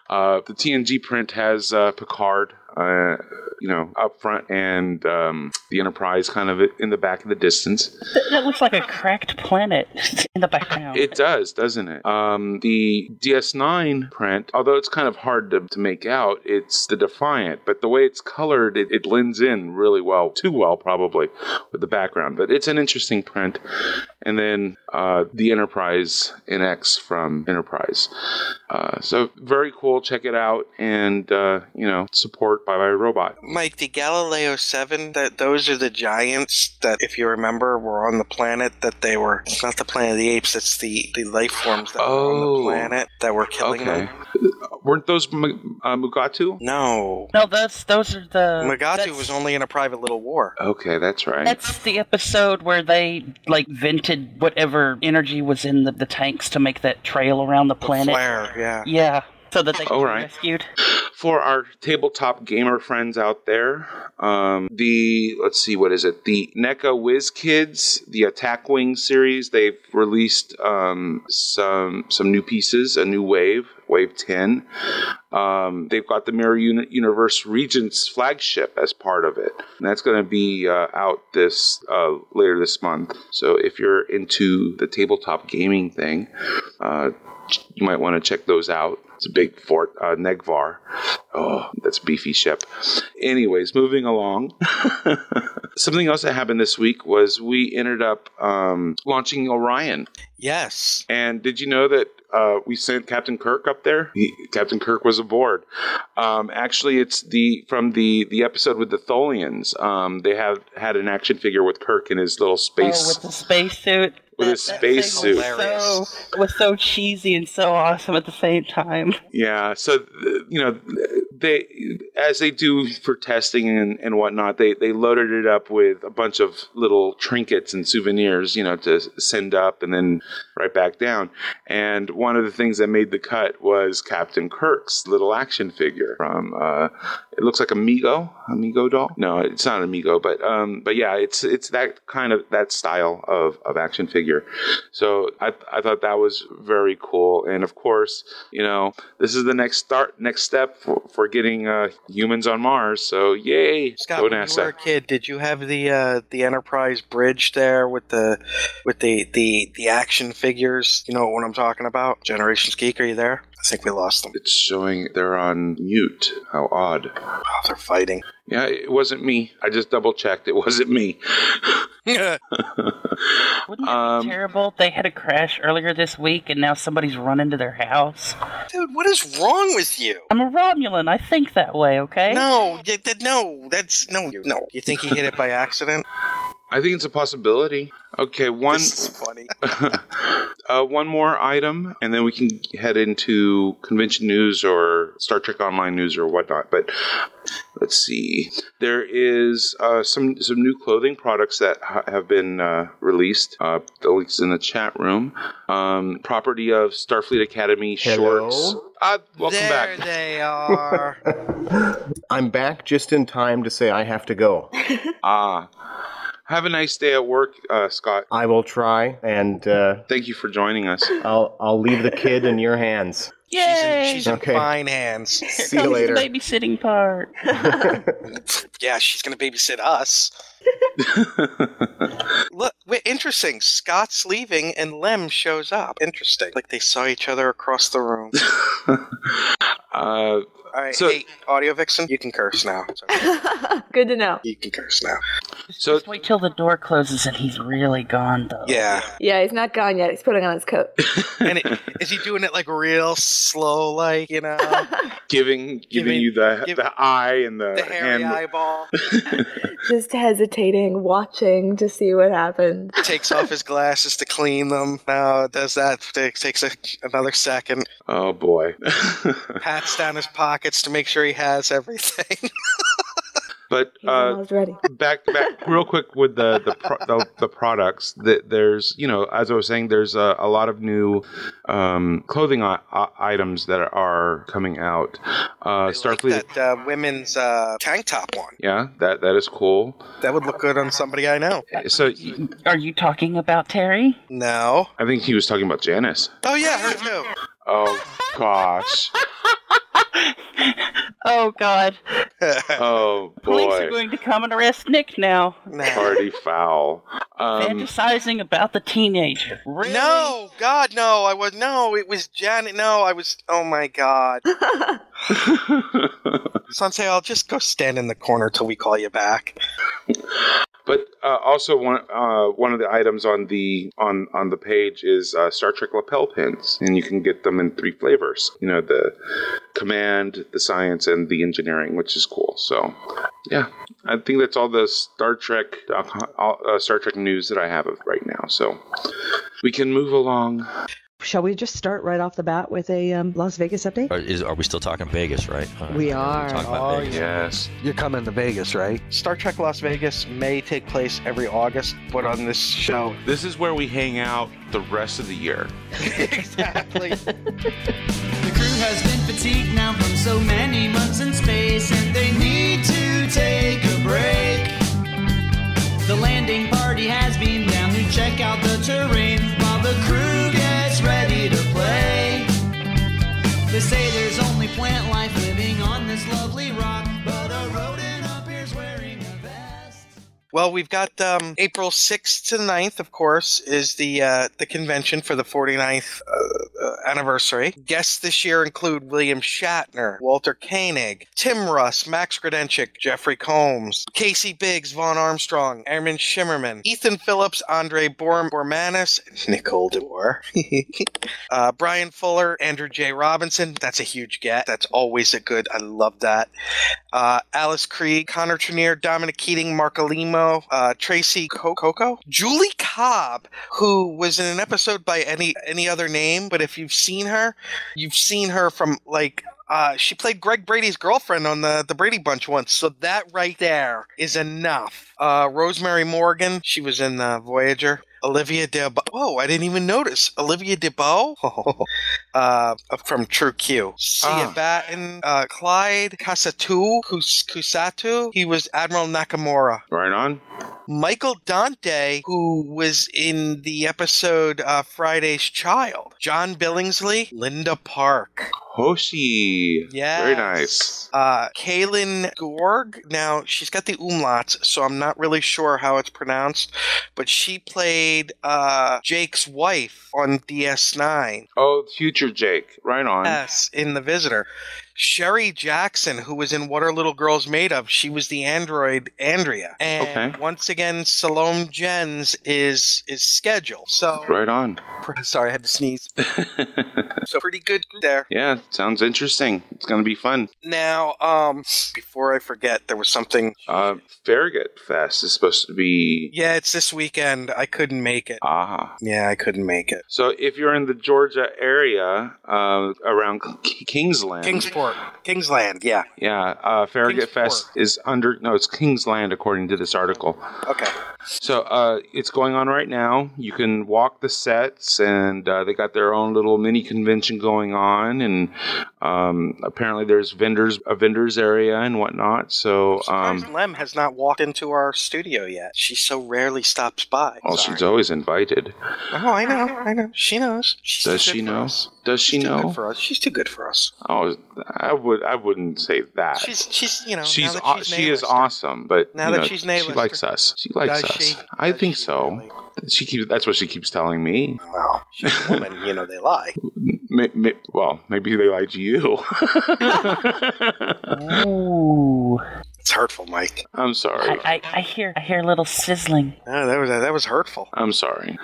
Speaker 2: TNG print has Picard, up front, and the Enterprise kind of in the back of the distance.
Speaker 10: That looks like a cracked planet in the background.
Speaker 2: It does, doesn't it? The DS9 print, although it's kind of hard to make out, it's the Defiant, but the way it's colored, it blends in really well, too well probably, with the background. But it's an interesting print. And then the Enterprise NX from Enterprise. So very cool. Check it out, and support Bye Bye Robot.
Speaker 6: Mike, the Galileo 7, those are the giants that, if you remember, were on the planet that they were. It's not the Planet of the Apes. It's the life forms that were on the planet that were killing them.
Speaker 2: Weren't those Mugatu?
Speaker 6: No.
Speaker 10: No, those are the...
Speaker 6: Mugatu was only in a private little war.
Speaker 2: Okay, that's right.
Speaker 10: That's the episode where they, vented whatever energy was in the tanks to make that trail around the planet.
Speaker 6: The flare, yeah.
Speaker 10: Yeah, so that they could be rescued.
Speaker 2: For our tabletop gamer friends out there, let's see, what is it? The NECA Whiz Kids, the Attack Wing series, they've released some new pieces, a new wave 10. They've got the Mirror Universe Regents flagship as part of it. And that's going to be out later this month. So if you're into the tabletop gaming thing, you might want to check those out. It's a big fort, Negvar. Oh, that's a beefy ship. Anyways, moving along. Something else that happened this week was we ended up launching Orion.
Speaker 6: Yes.
Speaker 2: And did you know that we sent Captain Kirk up there? Captain Kirk was aboard. Actually, it's from the episode with the Tholians. They had an action figure with Kirk in his little space.
Speaker 10: Oh, with the spacesuit.
Speaker 2: With his spacesuit.
Speaker 10: It was so cheesy and so awesome at the same time.
Speaker 2: Yeah, so, they, as they do for testing and whatnot, they loaded it up with a bunch of little trinkets and souvenirs, to send up and then right back down. And one of the things that made the cut was Captain Kirk's little action figure from, it looks like Amigo doll. No, it's not Amigo, but yeah, it's that style of action figure. So I thought that was very cool. And of course, this is the next step for getting humans on Mars. So yay,
Speaker 6: Scott,
Speaker 2: go
Speaker 6: when
Speaker 2: NASA.
Speaker 6: you were a kid, did you have the Enterprise bridge there with the action figures? You know what I'm talking about? Generations Geek, are you there? I think we lost them.
Speaker 2: It's showing they're on mute. How odd.
Speaker 6: Oh, they're fighting.
Speaker 2: Yeah, it wasn't me. I just double checked. It wasn't me.
Speaker 10: Wouldn't that be terrible? They had a crash earlier this week, and now somebody's run into their house.
Speaker 6: Dude, what is wrong with you?
Speaker 10: I'm a Romulan. I think that way, okay?
Speaker 6: No. You think he hit it by accident?
Speaker 2: I think it's a possibility. Okay,
Speaker 6: This is funny.
Speaker 2: one more item, and then we can head into convention news or Star Trek Online news or whatnot. But let's see. There is some new clothing products that have been released. The link's in the chat room. Property of Starfleet Academy shorts. Welcome back.
Speaker 6: There they are.
Speaker 11: I'm back just in time to say I have to go.
Speaker 2: Have a nice day at work, Scott.
Speaker 11: I will try, and
Speaker 2: thank you for joining us.
Speaker 11: I'll leave the kid in your hands.
Speaker 10: Yay!
Speaker 6: She's in fine hands.
Speaker 11: See you later.
Speaker 10: The babysitting part.
Speaker 6: Yeah, she's gonna babysit us. Look, interesting. Scott's leaving and Lem shows up. Interesting. Like they saw each other across the room. All right, hey, Audio Vixen, you can curse now.
Speaker 12: Good to know.
Speaker 6: You can curse now.
Speaker 2: So
Speaker 10: just wait till the door closes and he's really gone, though.
Speaker 6: Yeah.
Speaker 12: Yeah, he's not gone yet. He's putting on his coat.
Speaker 6: And is he doing it like real slow, like, you know?
Speaker 2: giving you the eye and the
Speaker 6: hairy
Speaker 2: hand.
Speaker 6: eyeball.
Speaker 12: Just hesitating, watching to see what happens.
Speaker 6: Takes off his glasses to clean them. Now does that. Takes another second.
Speaker 2: Oh boy.
Speaker 6: Pats down his pockets to make sure he has everything.
Speaker 2: But
Speaker 12: ready.
Speaker 2: back real quick with the products. There's, as I was saying, there's a lot of new clothing items that are coming out. Starfleet,
Speaker 6: like that women's tank top one.
Speaker 2: Yeah, that is cool.
Speaker 6: That would look good on somebody I know.
Speaker 2: So,
Speaker 10: are you talking about Terry?
Speaker 6: No.
Speaker 2: I think he was talking about Janice.
Speaker 6: Oh yeah, her too.
Speaker 2: Oh gosh.
Speaker 10: Oh God.
Speaker 2: Oh boy.
Speaker 10: Police are going to come and arrest Nick now.
Speaker 2: Party foul.
Speaker 10: Fantasizing about the teenager. Really?
Speaker 6: No, God, no. It was Janet. No, I was. Oh my God. Sensei, I'll just go stand in the corner till we call you back.
Speaker 2: But also one of the items on the page is Star Trek lapel pins, and you can get them in 3 flavors. The command, the science, and the engineering, which is cool. So, yeah, I think that's all the Star Trek news that I have right now. So we can move along.
Speaker 4: Shall we just start right off the bat with a Las Vegas update?
Speaker 16: Are we still talking Vegas, right?
Speaker 4: We are.
Speaker 16: Talking about Vegas.
Speaker 2: Yes.
Speaker 3: You're coming to Vegas, right? Star Trek Las Vegas may take place every August, but on this show.
Speaker 2: This is where we hang out the rest of the year.
Speaker 6: Exactly.
Speaker 17: The crew has been fatigued now from so many months in space, and they need to take a break. The landing party has been down to check out the terrain while the crew gets ready to play. They say there's only plant life living on this lovely rock, but a rodent appears wearing a vest.
Speaker 6: Well, we've got April 6th to 9th, of course, is the convention for the 49th anniversary. Guests this year include William Shatner, Walter Koenig, Tim Russ, Max Grodenchik, Jeffrey Combs, Casey Biggs, Vaughn Armstrong, Armin Shimmerman, Ethan Phillips, Andre Bormanis, Nicole Dewar, Brian Fuller, Andrew J. Robinson. That's a huge get. That's always a good. I love that. Alice Krieg, Connor Trenier, Dominic Keating, Mark Alimo, Tracy Coco, Julie Cobb, who was in an episode by any other name, but if you've seen her from she played Greg Brady's girlfriend on the Brady Bunch once, so that right there is enough. Rosemary Morgan, she was in Voyager. Olivia DeBeau. Oh, I didn't even notice. Olivia DeBeau from True Q. Sia Batten, Clyde Kusatu. He was Admiral Nakamura.
Speaker 2: Right on.
Speaker 6: Michael Dante, who was in the episode Friday's Child. John Billingsley, Linda Park.
Speaker 2: Hoshi.
Speaker 6: Yeah.
Speaker 2: Very nice.
Speaker 6: Kaylin Gorg. Now, she's got the umlauts, so I'm not really sure how it's pronounced, but she played Jake's wife on DS9.
Speaker 2: Oh, future Jake. Right on.
Speaker 6: Yes, in The Visitor. Sherry Jackson, who was in What Are Little Girls Made Of? She was the android Andrea. And once again, Salome Jens is scheduled. So
Speaker 2: right on.
Speaker 6: Sorry, I had to sneeze. So pretty good there.
Speaker 2: Yeah, sounds interesting. It's going to be fun.
Speaker 6: Now, before I forget, there was something.
Speaker 2: Farragut Fest is supposed to be.
Speaker 6: Yeah, it's this weekend. I couldn't make it. Yeah, I couldn't make it.
Speaker 2: So if you're in the Georgia area, around Kingsland.
Speaker 6: Kingsland, yeah.
Speaker 2: Yeah, Farragut Fest is it's Kingsland according to this article.
Speaker 6: Okay.
Speaker 2: So it's going on right now. You can walk the sets, and they got their own little mini convention going on, and apparently there's a vendors area and whatnot. So
Speaker 6: Lem has not walked into our studio yet. She so rarely stops by.
Speaker 2: Well, she's always invited.
Speaker 6: Oh, I know. She knows.
Speaker 2: Does she know? Does she know?
Speaker 6: Too good for us. She's too good for us.
Speaker 2: Oh, I wouldn't say that.
Speaker 6: She's
Speaker 2: she is awesome, but
Speaker 6: now that she's
Speaker 2: she likes us. She likes us. I think so. Really? That's what she keeps telling me.
Speaker 6: Well, she's a woman. They lie.
Speaker 2: Well, maybe they lie to you.
Speaker 10: Ooh.
Speaker 6: It's hurtful, Mike.
Speaker 2: I'm sorry.
Speaker 10: I hear a little sizzling.
Speaker 6: Oh, that was hurtful.
Speaker 2: I'm sorry.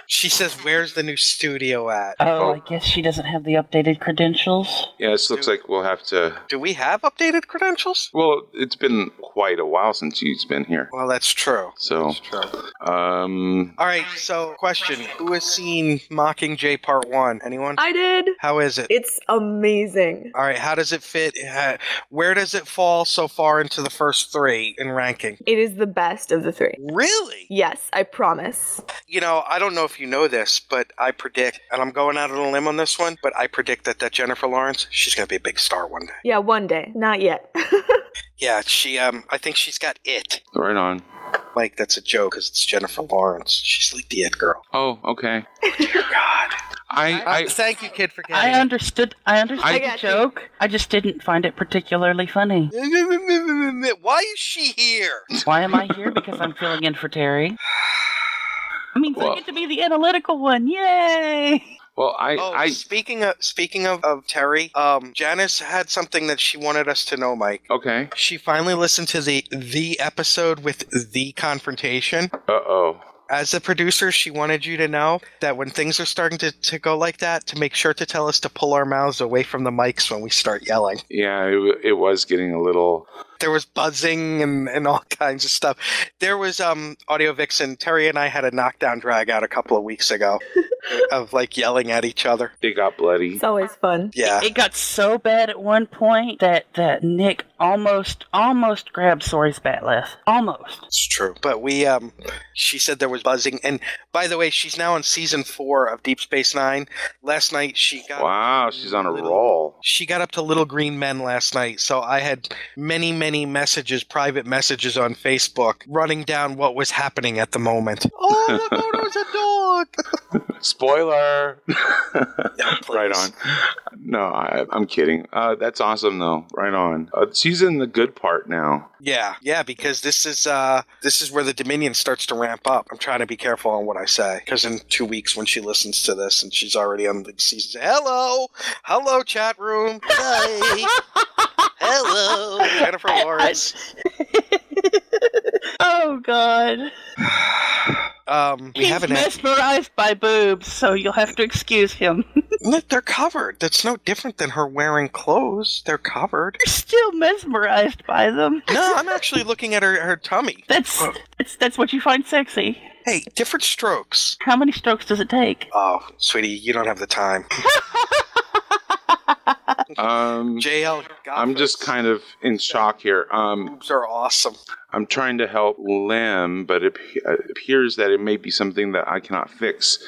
Speaker 6: She says, "Where's the new studio at?"
Speaker 10: Oh, I guess she doesn't have the updated credentials.
Speaker 2: Yes, looks like we'll have to...
Speaker 6: Do we have updated credentials?
Speaker 2: Well, it's been quite a while since she's been here.
Speaker 6: Well, that's true.
Speaker 2: So,
Speaker 6: That's true. All right, so question. Who has seen Mockingjay Part 1? Anyone?
Speaker 12: I did.
Speaker 6: How is it?
Speaker 12: It's amazing.
Speaker 6: All right, how does it fit? Where does it fall so far into the first 3 in ranking?
Speaker 12: It is the best of the 3.
Speaker 6: Really?
Speaker 12: Yes, I promise.
Speaker 6: You know, I don't know if you know this, but I predict, and I'm going out on a limb on this one, but I predict that Jennifer Lawrence, she's going to be a big star one day.
Speaker 12: Yeah, one day. Not yet.
Speaker 6: Yeah, I think she's got it.
Speaker 2: Right on.
Speaker 6: Mike, that's a joke because it's Jennifer Lawrence. She's like the it girl.
Speaker 2: Oh, okay.
Speaker 6: Dear God.
Speaker 2: I
Speaker 6: thank you, kid, for getting
Speaker 10: I understood the
Speaker 12: got
Speaker 10: joke. I just didn't find it particularly funny.
Speaker 6: Why is she here?
Speaker 10: Why am I here? Because I'm filling in for Terry. I mean, I get to be the analytical one. Yay!
Speaker 2: Well,
Speaker 6: speaking of Terry, Janice had something that she wanted us to know, Mike.
Speaker 2: Okay.
Speaker 6: She finally listened to the episode with the confrontation.
Speaker 2: Uh-oh.
Speaker 6: As a producer, she wanted you to know that when things are starting to go like that, to make sure to tell us to pull our mouths away from the mics when we start yelling.
Speaker 2: Yeah, it was getting a little...
Speaker 6: There was buzzing and all kinds of stuff. There was Audio Vixen. Terry and I had a knockdown drag out a couple of weeks ago of like yelling at each other.
Speaker 2: They got bloody.
Speaker 12: It's always fun.
Speaker 6: Yeah.
Speaker 10: It got so bad at one point that Nick almost grabbed Sori's batleth. Almost.
Speaker 6: It's true. But she said there was buzzing. And by the way, she's now on season 4 of Deep Space Nine. Last night she got...
Speaker 2: Wow, she's on a roll.
Speaker 6: She got up to Little Green Men last night. So I had many messages, private messages on Facebook running down what was happening at the moment. Oh, look, there's a dog.
Speaker 2: Spoiler. Right on. No, I'm kidding. That's awesome though. Right on. She's in the good part now.
Speaker 6: Yeah, because this is where the Dominion starts to ramp up. I'm trying to be careful on what I say, because in 2 weeks when she listens to this and she's already on the season, hello, chat room. Hi. Hello, Jennifer Lawrence.
Speaker 10: Oh God.
Speaker 6: He's
Speaker 10: mesmerized by boobs, so you'll have to excuse him.
Speaker 6: Look, they're covered. That's no different than her wearing clothes. They're covered.
Speaker 10: You're still mesmerized by them.
Speaker 6: No, I'm actually looking at her tummy.
Speaker 10: That's what you find sexy.
Speaker 6: Hey, different strokes.
Speaker 10: How many strokes does it take?
Speaker 6: Oh, sweetie, you don't have the time. JL,
Speaker 2: I'm just kind of in shock here.
Speaker 6: Boobs are awesome.
Speaker 2: I'm trying to help Lim, but it appears that it may be something that I cannot fix.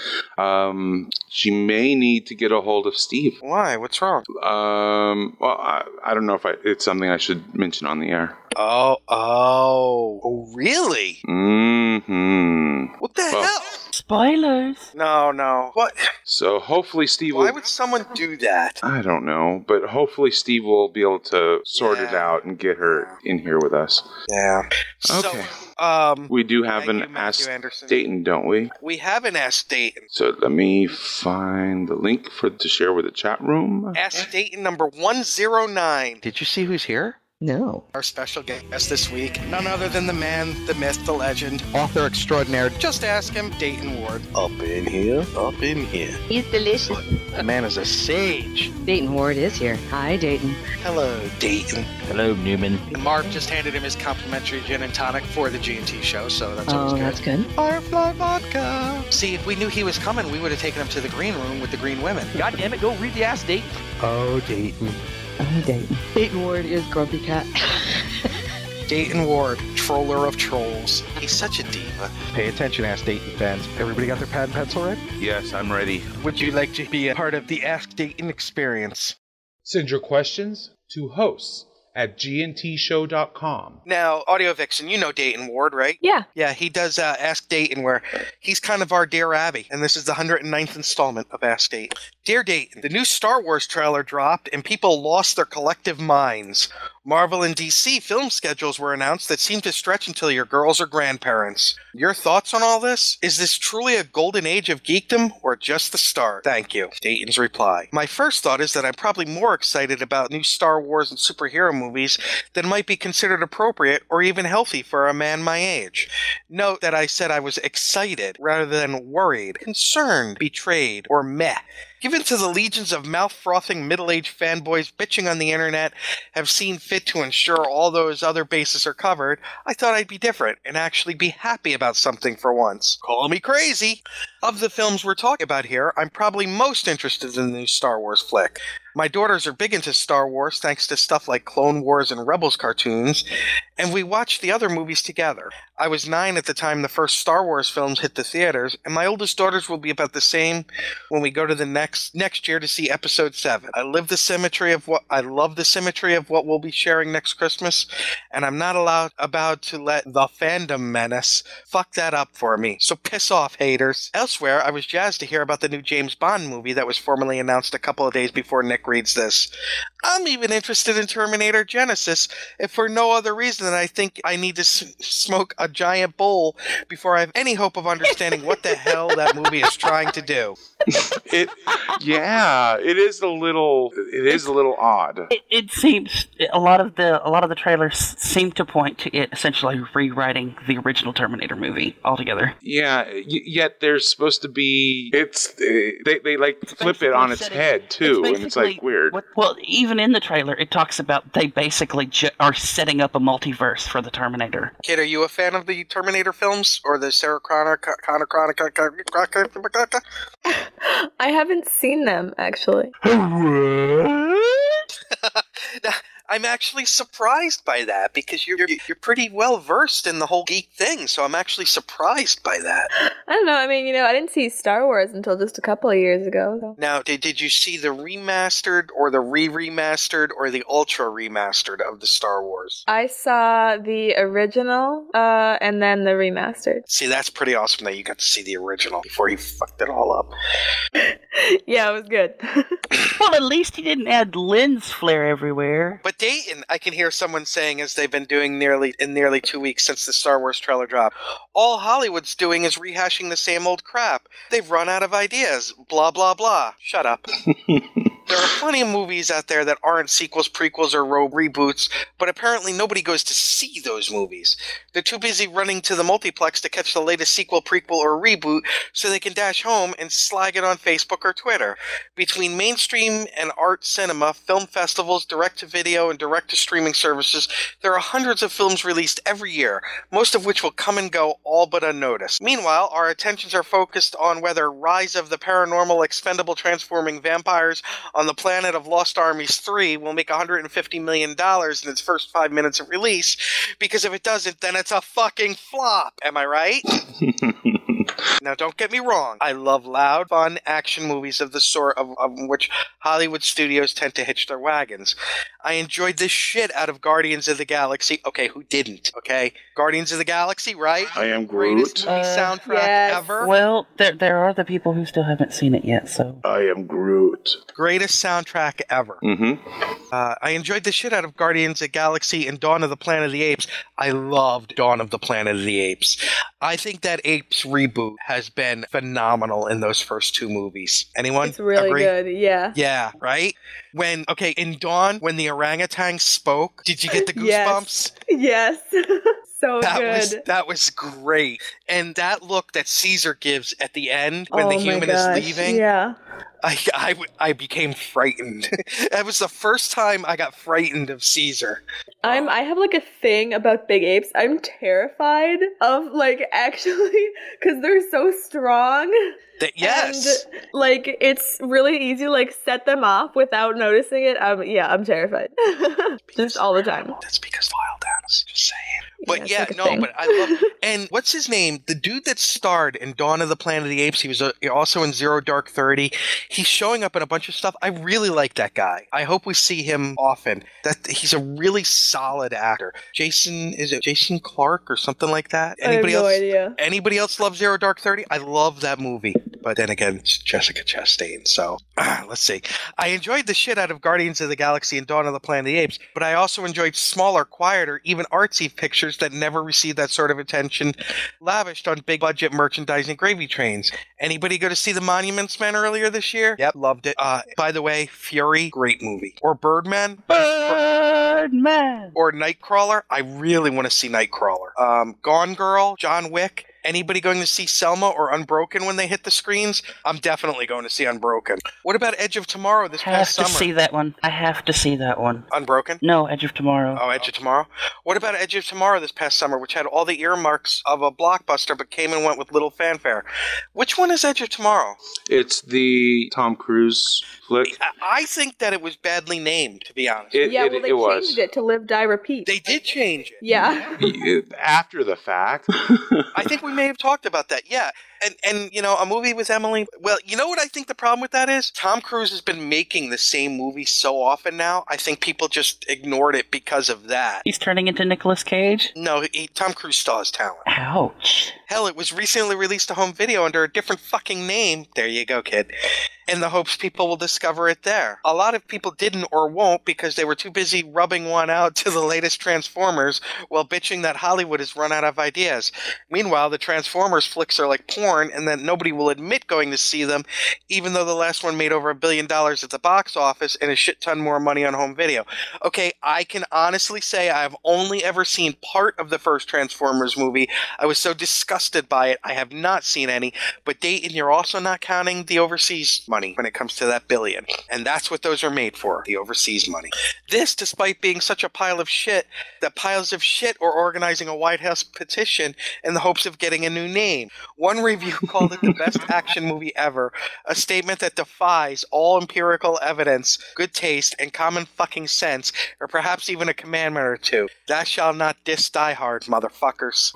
Speaker 2: She may need to get a hold of Steve.
Speaker 6: Why? What's wrong?
Speaker 2: Well, I don't know if it's something I should mention on the air.
Speaker 6: Oh, really?
Speaker 2: Mm-hmm.
Speaker 6: What the hell?
Speaker 10: Spoilers.
Speaker 6: No. What?
Speaker 2: So hopefully Steve will...
Speaker 6: Why would someone do that?
Speaker 2: I don't know, but hopefully Steve will be able to sort it out and get her in here with us.
Speaker 6: Yeah.
Speaker 2: Okay.
Speaker 6: So,
Speaker 2: we do have an Ask Dayton, don't we?
Speaker 6: We have an Ask Dayton.
Speaker 2: So let me find the link to share with the chat room.
Speaker 6: Ask Dayton number 109. Did you see who's here?
Speaker 4: No.
Speaker 6: Our special guest this week, none other than the man, the myth, the legend, author extraordinaire. Just ask him, Dayton Ward. Up in here.
Speaker 9: He's delicious.
Speaker 6: The man is a sage.
Speaker 9: Dayton Ward is here. Hi, Dayton.
Speaker 6: Hello, Dayton.
Speaker 3: Hello, Newman.
Speaker 6: And Mark just handed him his complimentary gin and tonic for the G&T show, so that's always good.
Speaker 9: That's good.
Speaker 6: Firefly vodka. See, if we knew he was coming, we would have taken him to the green room with the green women.
Speaker 3: God damn it, go read the Ask Dayton.
Speaker 6: Oh, Dayton.
Speaker 9: Oh, Dayton. Dayton Ward is Grumpy Cat.
Speaker 6: Dayton Ward, troller of trolls. He's such a diva.
Speaker 3: Pay attention, Ask Dayton fans. Everybody got their pad and pencil ready?
Speaker 2: Yes, I'm ready.
Speaker 6: Would you like to be a part of the Ask Dayton experience?
Speaker 2: Send your questions to hosts@gntshow.com.
Speaker 6: Now, Audio Vixen, you know Dayton Ward, right?
Speaker 12: Yeah.
Speaker 6: Yeah, he does Ask Dayton, where he's kind of our Dear Abby, and this is the 109th installment of Ask Dayton. Dear Dayton, the new Star Wars trailer dropped, and people lost their collective minds. Marvel and DC film schedules were announced that seem to stretch until your girls are grandparents. Your thoughts on all this? Is this truly a golden age of geekdom or just the start? Thank you. Dayton's reply. My first thought is that I'm probably more excited about new Star Wars and superhero movies than might be considered appropriate or even healthy for a man my age. Note that I said I was excited rather than worried, concerned, betrayed, or meh. Given to the legions of mouth-frothing middle-aged fanboys bitching on the internet have seen fit to ensure all those other bases are covered, I thought I'd be different and actually be happy about something for once. Call me crazy. Of the films we're talking about here, I'm probably most interested in the new Star Wars flick. My daughters are big into Star Wars thanks to stuff like Clone Wars and Rebels cartoons, and we watched the other movies together. I was 9 at the time the first Star Wars films hit the theaters, and my oldest daughters will be about the same when we go to the next year to see Episode 7. I love the symmetry of what we'll be sharing next Christmas, and I'm not about to let the fandom menace fuck that up for me. So piss off, haters. Elsewhere, I was jazzed to hear about the new James Bond movie that was formally announced a couple of days before Nick reads this. I'm even interested in Terminator Genesis, if for no other reason than I think I need to smoke a giant bowl before I have any hope of understanding what the hell that movie is trying to do.
Speaker 2: It is a little odd.
Speaker 10: It seems a lot of the trailers seem to point to it essentially rewriting the original Terminator movie altogether.
Speaker 2: Yeah, yet there's supposed to be they like flip it on its head too, and it's like weird.
Speaker 10: Well, even in the trailer, it talks about they basically are setting up a multiverse for the Terminator.
Speaker 6: Kid, are you a fan of the Terminator films or the Sarah Connor?
Speaker 12: I haven't seen them, actually.
Speaker 6: I'm actually surprised by that because you're pretty well versed in the whole geek thing, so I'm actually surprised by that.
Speaker 12: I don't know. I mean, I didn't see Star Wars until just a couple of years ago. So.
Speaker 6: Now, did you see the remastered or the re-remastered or the ultra remastered of the Star Wars?
Speaker 12: I saw the original and then the remastered.
Speaker 6: See, that's pretty awesome that you got to see the original before you fucked it all up.
Speaker 12: Yeah, it was good.
Speaker 10: Well, at least he didn't add lens flare everywhere.
Speaker 6: But Dayton, I can hear someone saying, as they've been doing nearly 2 weeks since the Star Wars trailer dropped, all Hollywood's doing is rehashing the same old crap. They've run out of ideas. Blah, blah, blah. Shut up. There are plenty of movies out there that aren't sequels, prequels, or reboots, but apparently nobody goes to see those movies. They're too busy running to the multiplex to catch the latest sequel, prequel, or reboot so they can dash home and slag it on Facebook or Twitter. Between mainstream and art cinema, film festivals, direct-to-video, and direct-to-streaming services, there are hundreds of films released every year, most of which will come and go all but unnoticed. Meanwhile, our attentions are focused on whether Rise of the Paranormal Expendable Transforming Vampires on the Planet of Lost Armies 3 will make $150 million in its first 5 minutes of release, because if it doesn't, then it's a fucking flop. Am I right? Now, don't get me wrong. I love loud, fun action movies of the sort of which Hollywood studios tend to hitch their wagons. I enjoyed the shit out of Guardians of the Galaxy. Okay, who didn't? Okay, Guardians of the Galaxy, right?
Speaker 2: I am Groot.
Speaker 6: Greatest movie soundtrack ever.
Speaker 10: Well, there are the people who still haven't seen it yet, so.
Speaker 2: I am Groot.
Speaker 6: Greatest soundtrack ever.
Speaker 2: Mm-hmm.
Speaker 6: I enjoyed the shit out of Guardians of the Galaxy and Dawn of the Planet of the Apes. I loved Dawn of the Planet of the Apes. I think that Apes reboot has been phenomenal in those first 2 movies. Anyone?
Speaker 12: It's really
Speaker 6: agree?
Speaker 12: good, yeah.
Speaker 6: Yeah, right? In Dawn, when the orangutan spoke, did you get the goosebumps?
Speaker 12: Yes. So good.
Speaker 6: That was great. And that look that Caesar gives at the end when the human is leaving.
Speaker 12: Yeah.
Speaker 6: I became frightened. That was the first time I got frightened of Caesar.
Speaker 12: I have like a thing about big apes. I'm terrified of actually because they're so strong.
Speaker 6: Yes.
Speaker 12: And it's really easy to set them off without noticing it. I'm terrified. Just all the time.
Speaker 6: That's because wild animals. Just saying. But but I love. And what's his name? The dude that starred in Dawn of the Planet of the Apes. He was also in Zero Dark 30. He's showing up in a bunch of stuff. I really like that guy. I hope we see him often. That he's a really solid actor. Jason Clarke or something like that?
Speaker 12: I have no idea.
Speaker 6: Anybody else love Zero Dark 30? I love that movie. But then again, it's Jessica Chastain. So let's see. I enjoyed the shit out of Guardians of the Galaxy and Dawn of the Planet of the Apes, but I also enjoyed smaller, quieter, even artsy pictures that never received that sort of attention lavished on big budget merchandising gravy trains. Anybody go to see The Monuments Men earlier this year? Yep, loved it. By the way, Fury, great movie. Or Birdman?
Speaker 10: Birdman!
Speaker 6: Or Nightcrawler? I really want to see Nightcrawler. Gone Girl, John Wick. Anybody going to see Selma or Unbroken when they hit the screens? I'm definitely going to see Unbroken. What about Edge of Tomorrow this past summer?
Speaker 10: I have to see that one. I have to see that one.
Speaker 6: Unbroken?
Speaker 10: No, Edge of Tomorrow.
Speaker 6: Oh, Edge of Tomorrow? What about Edge of Tomorrow this past summer, which had all the earmarks of a blockbuster but came and went with little fanfare? Which one is Edge of Tomorrow?
Speaker 2: It's the Tom Cruise flick.
Speaker 6: I think that it was badly named, to be honest.
Speaker 12: They changed it to Live, Die, Repeat.
Speaker 6: They did change it.
Speaker 12: Yeah.
Speaker 2: After the fact.
Speaker 6: I think we may have talked about that, yeah. And you know, a movie with Emily, well, you know what I think the problem with that is? Tom Cruise has been making the same movie so often now, I think people just ignored it because of that.
Speaker 10: He's turning into Nicolas Cage?
Speaker 6: No, Tom Cruise still has talent.
Speaker 10: Ouch.
Speaker 6: Hell, it was recently released to home video under a different fucking name. There you go, kid. In the hopes people will discover it there. A lot of people didn't or won't because they were too busy rubbing one out to the latest Transformers while bitching that Hollywood has run out of ideas. Meanwhile, the Transformers flicks are like porn and that nobody will admit going to see them, even though the last one made over $1 billion at the box office and a shit ton more money on home video. Okay, I can honestly say I've only ever seen part of the first Transformers movie. I was so disgusted by it, I have not seen any. But Dayton, you're also not counting the overseas money when it comes to that billion. And that's what those are made for, the overseas money. This, despite being such a pile of shit, that piles of shit are organizing a White House petition in the hopes of getting a new name. One review called it the best action movie ever, a statement that defies all empirical evidence, good taste, and common fucking sense, or perhaps even a commandment or two. Thou shalt not diss Die Hard, motherfuckers.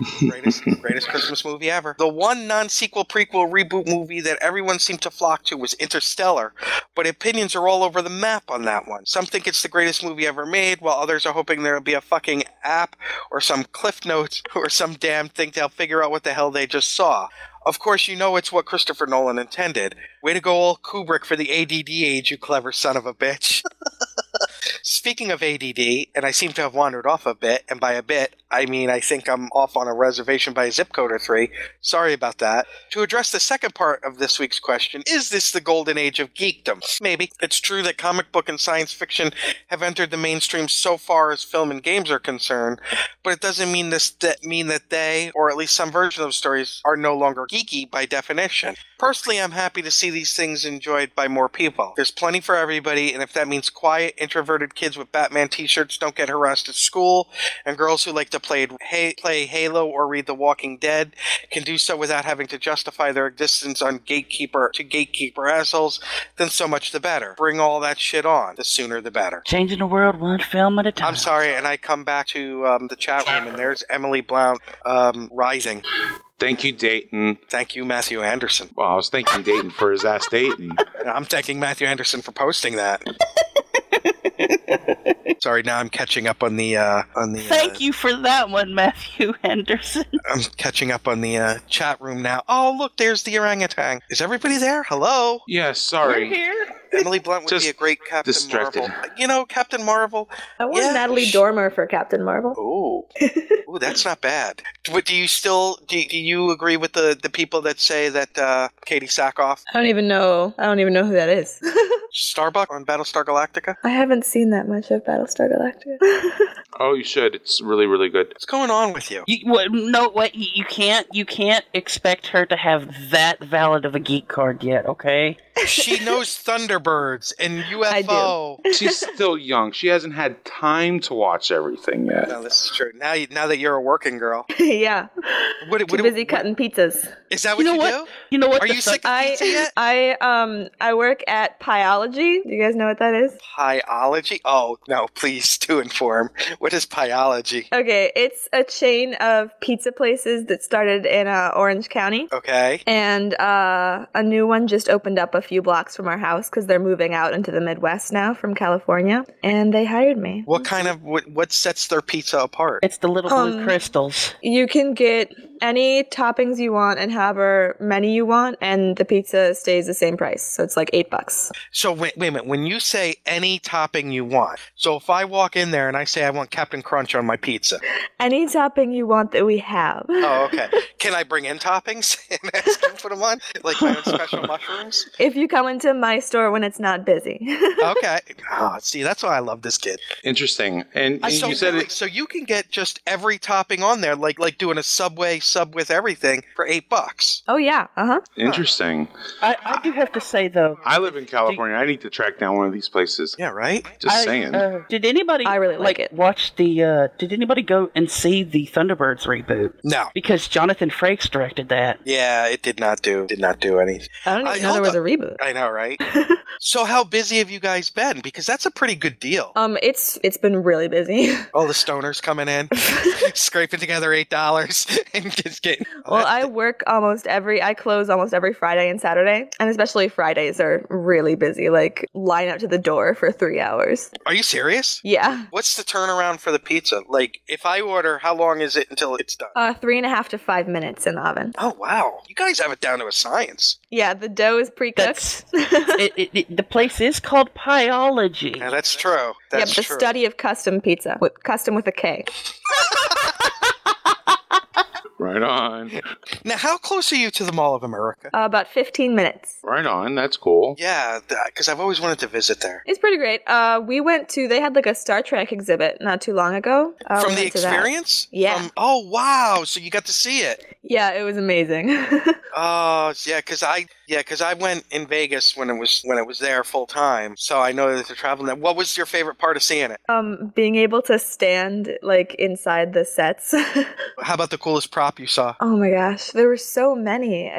Speaker 6: Greatest Christmas movie ever. The one non-sequel, prequel, reboot movie that everyone seemed to flock to was Interstellar, but opinions are all over the map on that one. Some think it's the greatest movie ever made, while others are hoping there'll be a fucking app or some cliff notes or some damn thing they'll figure out what the hell they just saw. Of course, you know it's what Christopher Nolan intended. Way to go, old Kubrick, for the ADD age, you clever son of a bitch. Speaking of ADD, and I seem to have wandered off a bit, and by a bit, I mean I think I'm off on a reservation by a zip code or 3. Sorry about that. To address the second part of this week's question, is this the golden age of geekdom? Maybe. It's true that comic book and science fiction have entered the mainstream so far as film and games are concerned, but it doesn't mean that they, or at least some version of those stories, are no longer geeky by definition. Personally, I'm happy to see these things enjoyed by more people. There's plenty for everybody, and if that means quiet, introverted kids with Batman t-shirts don't get harassed at school, and girls who like to play Halo or read The Walking Dead can do so without having to justify their existence on gatekeeper assholes, then so much the better. Bring all that shit on. The sooner the better.
Speaker 10: Changing the world one film at a time.
Speaker 6: I'm sorry, and I come back to the chat room, and there's Emily Blount rising.
Speaker 2: Thank you, Dayton.
Speaker 6: Thank you, Matthew Anderson.
Speaker 2: Well, I was thanking Dayton for his ass Dayton.
Speaker 6: I'm thanking Matthew Anderson for posting that. Sorry, now I'm catching up on the
Speaker 10: Thank you for that one, Matthew Henderson.
Speaker 6: I'm catching up on the chat room now. Oh, look, there's the orangutan. Is everybody there? Hello?
Speaker 2: Yes, sorry.
Speaker 10: We're here.
Speaker 6: Emily Blunt would be a great Captain
Speaker 2: distracted.
Speaker 6: Marvel. You know, Captain Marvel.
Speaker 12: I want Natalie Dormer for Captain Marvel.
Speaker 6: Ooh, that's not bad. But do you agree with the people that say that Katie Sackhoff?
Speaker 12: I don't even know who that is.
Speaker 6: Starbuck on Battlestar Galactica?
Speaker 12: I haven't seen that much of Battlestar Galactica.
Speaker 2: Oh, you should. It's really, really good.
Speaker 6: What's going on with you?
Speaker 10: You can't expect her to have that valid of a geek card yet, okay?
Speaker 6: She knows Thunderbirds and UFO.
Speaker 2: She's still young. She hasn't had time to watch everything yet.
Speaker 6: No, this is true. Now that you're a working girl.
Speaker 12: Yeah. Too busy cutting pizzas.
Speaker 6: Is that what you do?
Speaker 10: You know what?
Speaker 6: Are you sick of pizza yet?
Speaker 12: I work at Pieology. Do you guys know what that is?
Speaker 6: Pieology? Oh, no, please do inform. What is Pieology?
Speaker 12: Okay, it's a chain of pizza places that started in Orange County.
Speaker 6: Okay.
Speaker 12: And a new one just opened up a few blocks from our house because they're moving out into the Midwest now from California, and they hired me.
Speaker 6: What sets their pizza apart?
Speaker 10: It's the little blue crystals.
Speaker 12: You can get any toppings you want and however many you want, and the pizza stays the same price. So it's like $8.
Speaker 6: So wait a minute. When you say any topping you want, so if I walk in there and I say I want Captain Crunch on my pizza,
Speaker 12: any topping you want that we have.
Speaker 6: Oh, okay. Can I bring in toppings and ask them to put them on, like my own special mushrooms?
Speaker 12: If you come into my store when it's not busy.
Speaker 6: Okay. Oh, see, that's why I love this kid.
Speaker 2: Interesting. And
Speaker 6: So
Speaker 2: you said
Speaker 6: really, so you can get just every topping on there, like doing a Subway sub with everything for $8.
Speaker 12: Oh yeah.
Speaker 2: Interesting.
Speaker 10: I do have to say though,
Speaker 2: I live in California. I need to track down one of these places.
Speaker 6: Yeah, right.
Speaker 2: Just saying.
Speaker 10: Did anybody?
Speaker 12: I really like it.
Speaker 10: Watch the? Did anybody go and see the Thunderbirds reboot?
Speaker 6: No,
Speaker 10: because Jonathan Frakes directed that.
Speaker 6: Yeah, it did not do anything.
Speaker 12: I don't even know there was a reboot.
Speaker 6: I know, right? So how busy have you guys been? Because that's a pretty good deal.
Speaker 12: It's been really busy.
Speaker 6: All the stoners coming in, scraping together $8 and just getting.
Speaker 12: Well, I close almost every Friday and Saturday, and especially Fridays are really busy. Like line up to the door for 3 hours.
Speaker 6: Are you serious?
Speaker 12: Yeah.
Speaker 6: What's the turnaround for the pizza? Like, if I order, how long is it until it's done?
Speaker 12: 3.5 to 5 minutes in the oven.
Speaker 6: Oh wow, you guys have it down to a science.
Speaker 12: Yeah, the dough is pre-cooked.
Speaker 10: The place is called Pieology.
Speaker 6: Yeah, that's true. That's
Speaker 12: the study of custom pizza, custom with a K.
Speaker 2: Right on.
Speaker 6: Now, how close are you to the Mall of America?
Speaker 12: About 15 minutes.
Speaker 2: Right on. That's cool.
Speaker 6: Yeah, because I've always wanted to visit there.
Speaker 12: It's pretty great. They had like a Star Trek exhibit not too long ago.
Speaker 6: From the experience?
Speaker 12: Yeah.
Speaker 6: Oh, wow. So you got to see it.
Speaker 12: Yeah, it was amazing.
Speaker 6: Oh, yeah, because I went in Vegas when it was there full time, so I know that they're traveling there. What was your favorite part of seeing it?
Speaker 12: Being able to stand like inside the sets.
Speaker 6: How about the coolest prop you saw?
Speaker 12: Oh my gosh, there were so many.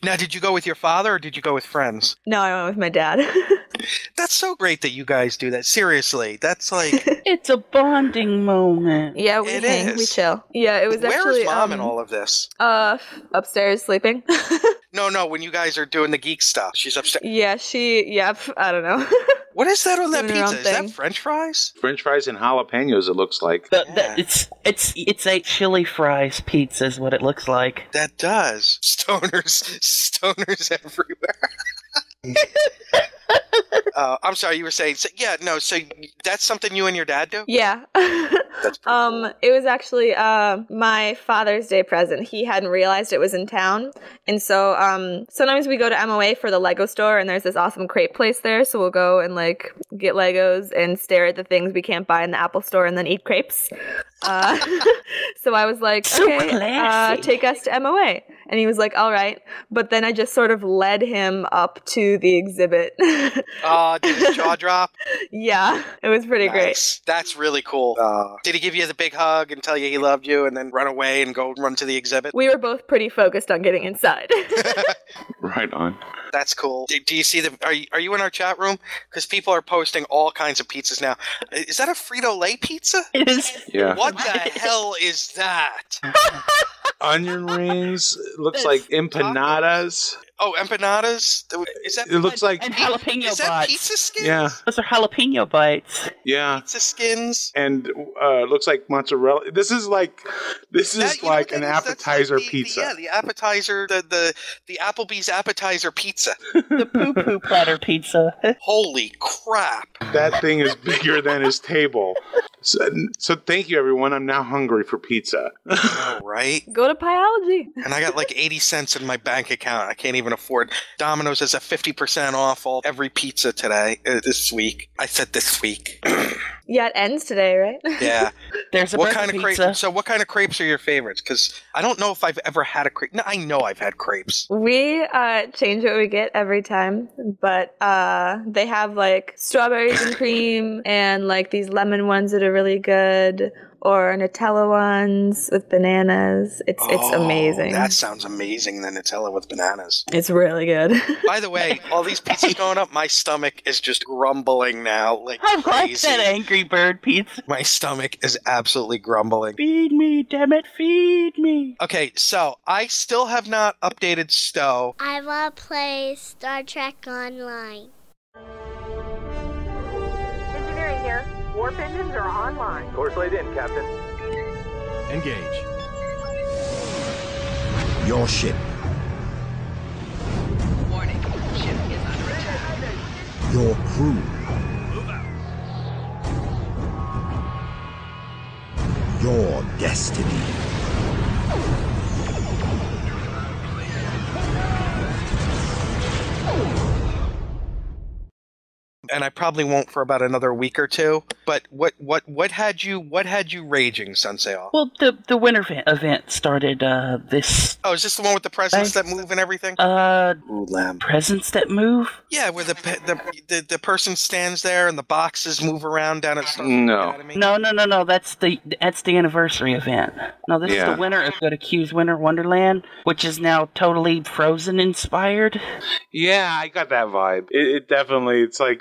Speaker 6: Now, did you go with your father or did you go with friends?
Speaker 12: No, I went with my dad.
Speaker 6: That's so great that you guys do that. Seriously, that's like
Speaker 10: it's a bonding moment.
Speaker 12: Yeah, we hang, we chill. Yeah, it was actually.
Speaker 6: Where's Mom in all of this?
Speaker 12: Upstairs sleeping.
Speaker 6: No, when you guys are doing the geek stuff, she's upstairs.
Speaker 12: Yeah, I don't know.
Speaker 6: What is that on that pizza? Is that French fries?
Speaker 2: French fries and jalapenos, it looks like.
Speaker 10: It's a chili fries pizza is what it looks like.
Speaker 6: That does. Stoners everywhere. I'm sorry, you were saying, so that's something you and your dad do?
Speaker 12: Yeah.
Speaker 6: That's cool.
Speaker 12: It was actually my Father's Day present. He hadn't realized it was in town. And so sometimes we go to MOA for the Lego store, and there's this awesome crepe place there, so we'll go and like get Legos and stare at the things we can't buy in the Apple store and then eat crepes. So I was like, okay, take us to MOA. And he was like, all right. But then I just sort of led him up to the exhibit.
Speaker 6: Did his jaw drop?
Speaker 12: Yeah, it was pretty great.
Speaker 6: That's really cool. Did he give you the big hug and tell you he loved you and then run away and go run to the exhibit?
Speaker 12: We were both pretty focused on getting inside.
Speaker 2: Right on.
Speaker 6: That's cool. Do you see are you in our chat room? Because people are posting all kinds of pizzas now. Is that a Frito-Lay pizza?
Speaker 10: It is.
Speaker 2: Yeah.
Speaker 6: What the hell is that?
Speaker 2: Onion rings. Looks like empanadas.
Speaker 6: Oh, empanadas? Is that?
Speaker 10: It looks like and jalapeno bites.
Speaker 6: Is that pizza skins?
Speaker 2: Yeah,
Speaker 10: those are jalapeno bites.
Speaker 2: Yeah,
Speaker 6: pizza skins.
Speaker 2: And looks like mozzarella. This is like an appetizer pizza.
Speaker 6: The appetizer, the Applebee's appetizer pizza.
Speaker 10: The poo-poo platter pizza.
Speaker 6: Holy crap!
Speaker 2: That thing is bigger than his table. So thank you, everyone. I'm now hungry for pizza.
Speaker 6: All right.
Speaker 12: Go to Pieology.
Speaker 6: And I got like 80 cents in my bank account. I can't even afford. Domino's has a 50% off every pizza today, this week. I said this week.
Speaker 12: Yeah, it ends today, right?
Speaker 6: Yeah.
Speaker 10: There's a
Speaker 6: what
Speaker 10: burger
Speaker 6: kind of
Speaker 10: pizza.
Speaker 6: So what kind of crepes are your favorites? Because I don't know if I've ever had a crepe. No, I know I've had crepes.
Speaker 12: We change what we get every time, but they have like strawberries and cream and like these lemon ones that are really good. or Nutella ones with bananas. It's amazing.
Speaker 6: That sounds amazing, the Nutella with bananas.
Speaker 12: It's really good.
Speaker 6: By the way, all these pizzas going up, my stomach is just grumbling now like
Speaker 10: I
Speaker 6: crazy.
Speaker 10: like that Angry Bird pizza.
Speaker 6: My stomach is absolutely grumbling.
Speaker 10: Feed me, damn it, feed me.
Speaker 6: Okay, so I still have not updated Stowe.
Speaker 1: I want to play Star Trek Online.
Speaker 18: Engineering here. Warp engines are online.
Speaker 19: Course laid in, Captain.
Speaker 20: Engage. Your ship.
Speaker 18: Warning. Ship is under attack.
Speaker 20: Your crew.
Speaker 18: Move out.
Speaker 20: Your destiny.
Speaker 6: And I probably won't for about another week or two. But what had you raging, Sensei?
Speaker 10: Well, the winter event started this.
Speaker 6: Oh, is this the one with the presents that move and everything?
Speaker 10: Ooh, lamb. Presents that move?
Speaker 6: Yeah, where the person stands there and the boxes move around down at Star Academy.
Speaker 10: No. That's the anniversary event. No, this is the winter of Go to Q's Winter Wonderland, which is now totally Frozen inspired.
Speaker 2: Yeah, I got that vibe. It definitely, it's like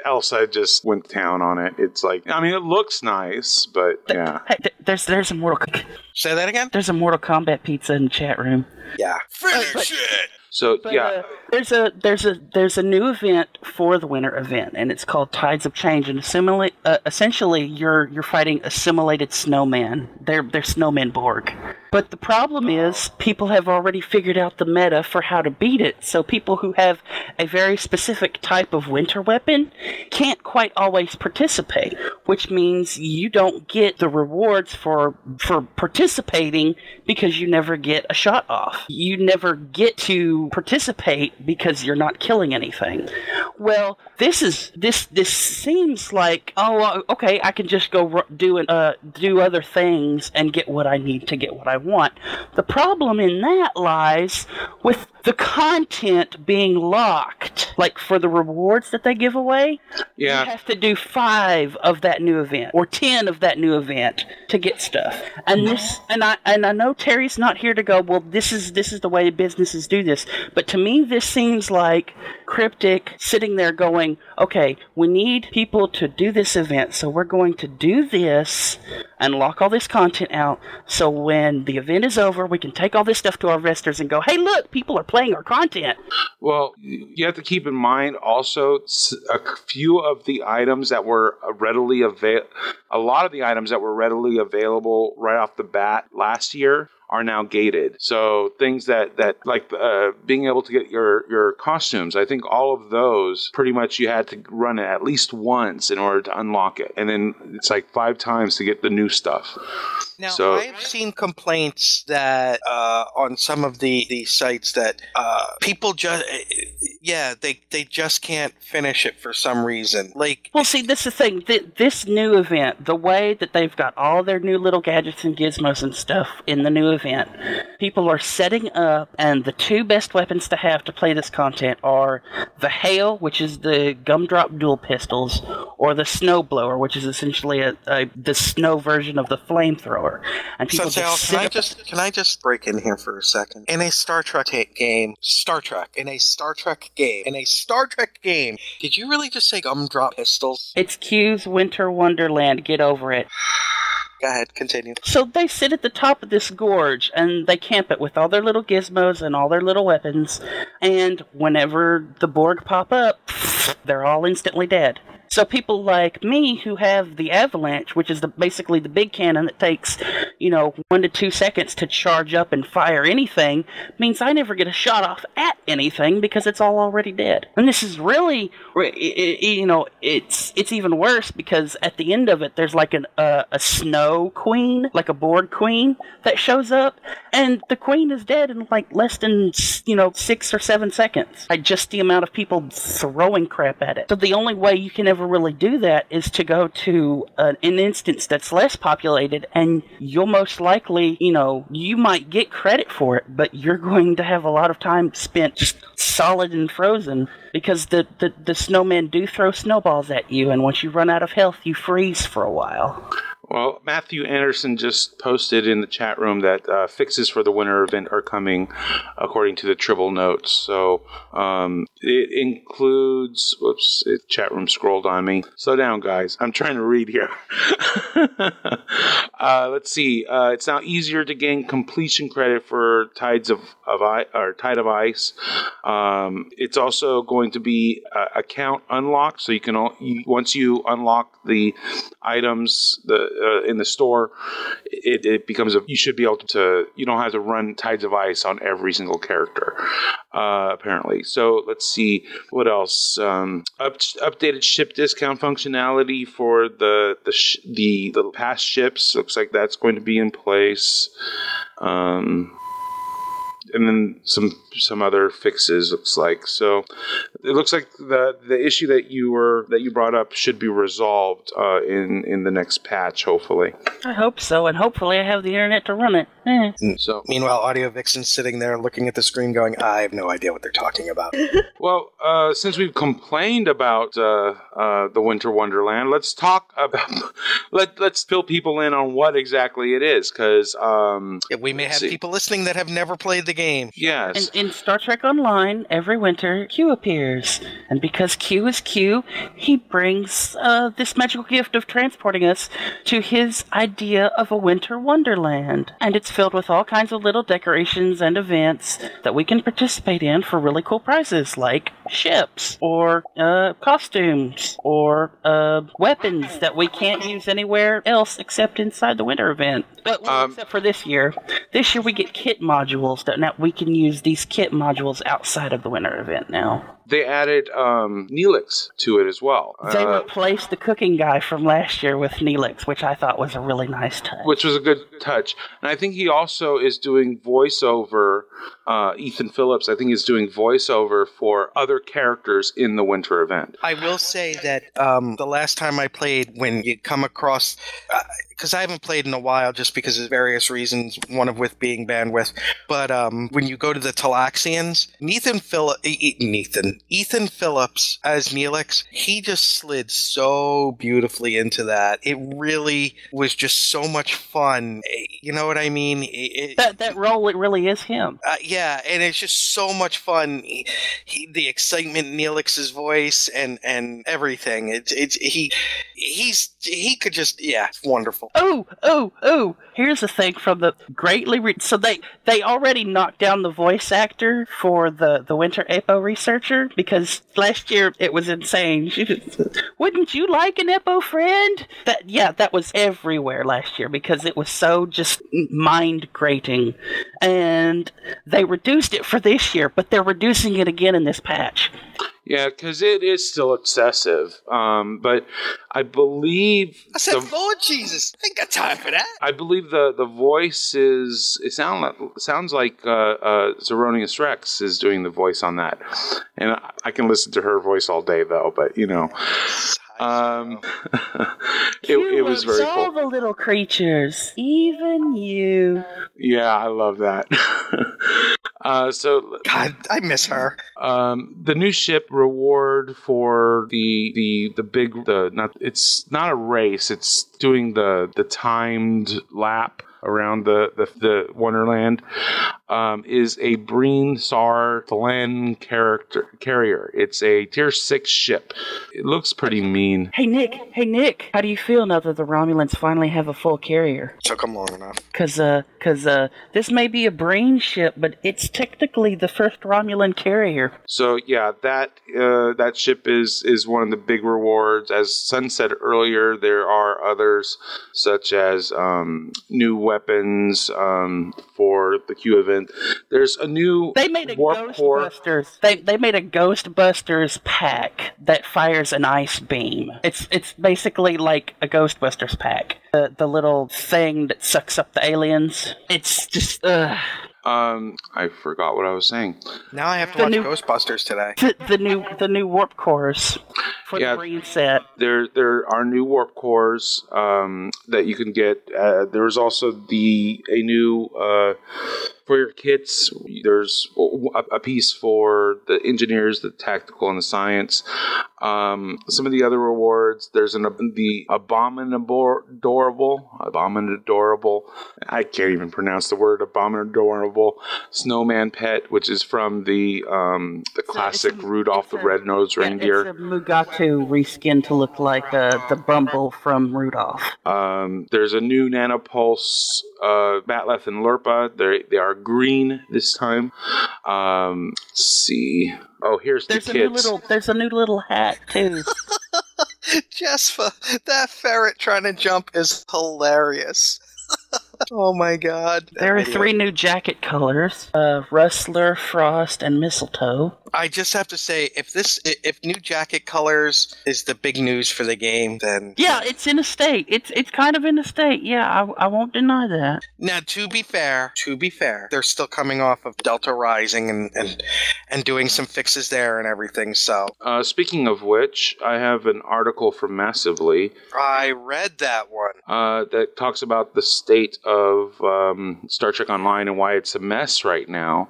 Speaker 2: Elsa just went down on it. It's like, I mean, it looks nice, but yeah.
Speaker 10: Hey, there's a Mortal.
Speaker 6: Say that again.
Speaker 10: There's a Mortal Kombat pizza in the chat room.
Speaker 6: Yeah. Finish it.
Speaker 2: So
Speaker 10: there's a new event for the winter event, and it's called Tides of Change. And essentially, you're fighting assimilated snowmen. They're snowmen Borg. But the problem is, people have already figured out the meta for how to beat it. So people who have a very specific type of winter weapon can't quite always participate, which means you don't get the rewards for participating because you never get a shot off. You never get to participate because you're not killing anything. Well, this seems like, oh, okay, I can just go do other things and get what I need to get what I want. The problem in that lies with the content being locked. Like for the rewards that they give away, you have to do 5 of that new event or 10 of that new event to get stuff. And I know Terry's not here to go, well, this is the way businesses do this. But to me, this seems like Cryptic sitting there going, okay, we need people to do this event, so we're going to do this and lock all this content out, so when the event is over, we can take all this stuff to our investors and go, hey, look, people are playing our content.
Speaker 2: Well, you have to keep in mind also a few of the items that were readily available, a lot of the items that were readily available right off the bat last year are now gated. So things that like being able to get your costumes, I think all of those pretty much you had to run it at least once in order to unlock it. And then it's like 5 times to get the new stuff.
Speaker 6: Now, I've seen complaints that on some of the sites that people just, they just can't finish it for some reason. Like,
Speaker 10: well, see, this is the thing. This new event, the way that they've got all their new little gadgets and gizmos and stuff in the new event, people are setting up, and the 2 best weapons to have to play this content are the Hail, which is the gumdrop dual pistols, or the Snowblower, which is essentially the snow version of the flamethrower. And people
Speaker 6: can I just break in here for a second? In a Star Trek game, did you really just say gumdrop pistols?
Speaker 10: It's Q's Winter Wonderland. Get over it.
Speaker 6: Go ahead, continue.
Speaker 10: So they sit at the top of this gorge, and they camp it with all their little gizmos and all their little weapons, and whenever the Borg pop up, they're all instantly dead. So people like me who have the Avalanche, which is basically the big cannon that takes, 1 to 2 seconds to charge up and fire anything, means I never get a shot off at anything because it's all already dead. And this is really, it's even worse because at the end of it, there's like a snow queen, like a Borg queen that shows up, and the queen is dead in like less than, 6 or 7 seconds. By just the amount of people throwing crap at it. So the only way you can ever really do that is to go to an instance that's less populated, and you'll most likely, you might get credit for it, but you're going to have a lot of time spent just solid and frozen because the snowmen do throw snowballs at you, and once you run out of health, you freeze for a while.
Speaker 2: Well, Matthew Anderson just posted in the chat room that fixes for the winter event are coming, according to the Tribble notes. So it includes. Whoops! Chat room scrolled on me. Slow down, guys. I'm trying to read here. Let's see. It's now easier to gain completion credit for Tide of Ice. It's also going to be account unlocked, so you can once you unlock the items in the store, it becomes you should be able to. You don't have to run Tides of Ice on every single character, apparently. So let's see what else. Updated ship discount functionality for the past ships. Looks like that's going to be in place. And then some other fixes, looks like. So it looks like the issue that you brought up should be resolved in the next patch, hopefully.
Speaker 10: I hope so, and hopefully I have the internet to run it.
Speaker 6: So meanwhile, Audio Vixen's sitting there looking at the screen going, I have no idea what they're talking about.
Speaker 2: Well, since we've complained about the Winter Wonderland, let's talk about let's fill people in on what exactly it is, because
Speaker 6: we may have people listening that have never played the game.
Speaker 2: Yes.
Speaker 10: In Star Trek Online, every winter, Q appears. And because Q is Q, he brings this magical gift of transporting us to his idea of a winter wonderland. And it's filled with all kinds of little decorations and events that we can participate in for really cool prizes, like ships, or costumes, or weapons that we can't use anywhere else except inside the winter event. But except for this year. This year we get kit modules that now we can use these kit modules outside of the winter event now.
Speaker 2: They added Neelix to it as well.
Speaker 10: They replaced the cooking guy from last year with Neelix, which I thought was a really nice touch.
Speaker 2: Which was a good touch. And I think he also is doing voiceover, Ethan Phillips, I think is doing voiceover for other characters in the winter event.
Speaker 6: I will say that the last time I played, when you come across... because I haven't played in a while just because of various reasons, one of which being bandwidth. But when you go to the Talaxians, Ethan Phillips as Neelix, he just slid so beautifully into that. It really was just so much fun. You know what I mean?
Speaker 10: That role, it really is him.
Speaker 6: Yeah, and it's just so much fun. The excitement in Neelix's voice and everything. He could just, it's wonderful.
Speaker 10: Oh! Here's the thing from the greatly... so they already knocked down the voice actor for the Winter EPO researcher, because last year it was insane. Wouldn't you like an EPO friend? That was everywhere last year because it was so just mind-grating. And they reduced it for this year, but they're reducing it again in this patch.
Speaker 2: Yeah, because it is still excessive. But I believe...
Speaker 6: I said, Lord Jesus, I ain't got time for that.
Speaker 2: I believe the voice is... It sounds like Zeronius Rex is doing the voice on that. And I can listen to her voice all day, though, but, you know... it was very cool.
Speaker 10: All the little creatures, even you.
Speaker 2: Yeah, I love that. So
Speaker 6: God, I miss her.
Speaker 2: The new ship reward for it's not a race. It's doing the timed lap around the Wonderland, is a Breen Sar Thlan carrier. It's a Tier 6 ship. It looks pretty mean.
Speaker 10: Hey Nick, how do you feel now that the Romulans finally have a full carrier?
Speaker 6: Took them long enough.
Speaker 10: Cause this may be a Breen ship, but it's technically the first Romulan carrier.
Speaker 2: So yeah, that ship is one of the big rewards. As Sun said earlier, there are others such as new weapons for the Q event. There's a new warp core.
Speaker 10: They made a Ghostbusters pack that fires an ice beam. It's basically like a Ghostbusters pack. The little thing that sucks up the aliens. It's just
Speaker 2: I forgot what I was saying.
Speaker 6: Now I have to watch Ghostbusters today.
Speaker 10: The new warp cores for the Breen set.
Speaker 2: There are new warp cores that you can get. There's also a new for your kits. There's a piece for the engineers, the tactical, and the science. Some of the other rewards, there's the abominable, I can't even pronounce the word, abominable snowman pet, which is from the classic Rudolph the Red-Nosed Reindeer.
Speaker 10: It's a Mugatu reskinned to look like the Bumble from Rudolph.
Speaker 2: There's a new Nanopulse Batleth and Lurpa. They are green this time. Let's see. Oh, here's the kids.
Speaker 10: There's a new little hat too.
Speaker 6: Jespa, that ferret trying to jump is hilarious. Oh my god.
Speaker 10: There are 3 new jacket colors: Rustler, Frost, and Mistletoe.
Speaker 6: I just have to say, if new jacket colors is the big news for the game, then
Speaker 10: yeah, it's in a state. It's kind of in a state. Yeah, I won't deny that.
Speaker 6: Now, to be fair, they're still coming off of Delta Rising and doing some fixes there and everything. So,
Speaker 2: speaking of which, I have an article from Massively.
Speaker 6: I read that one.
Speaker 2: That talks about the state of Star Trek Online and why it's a mess right now.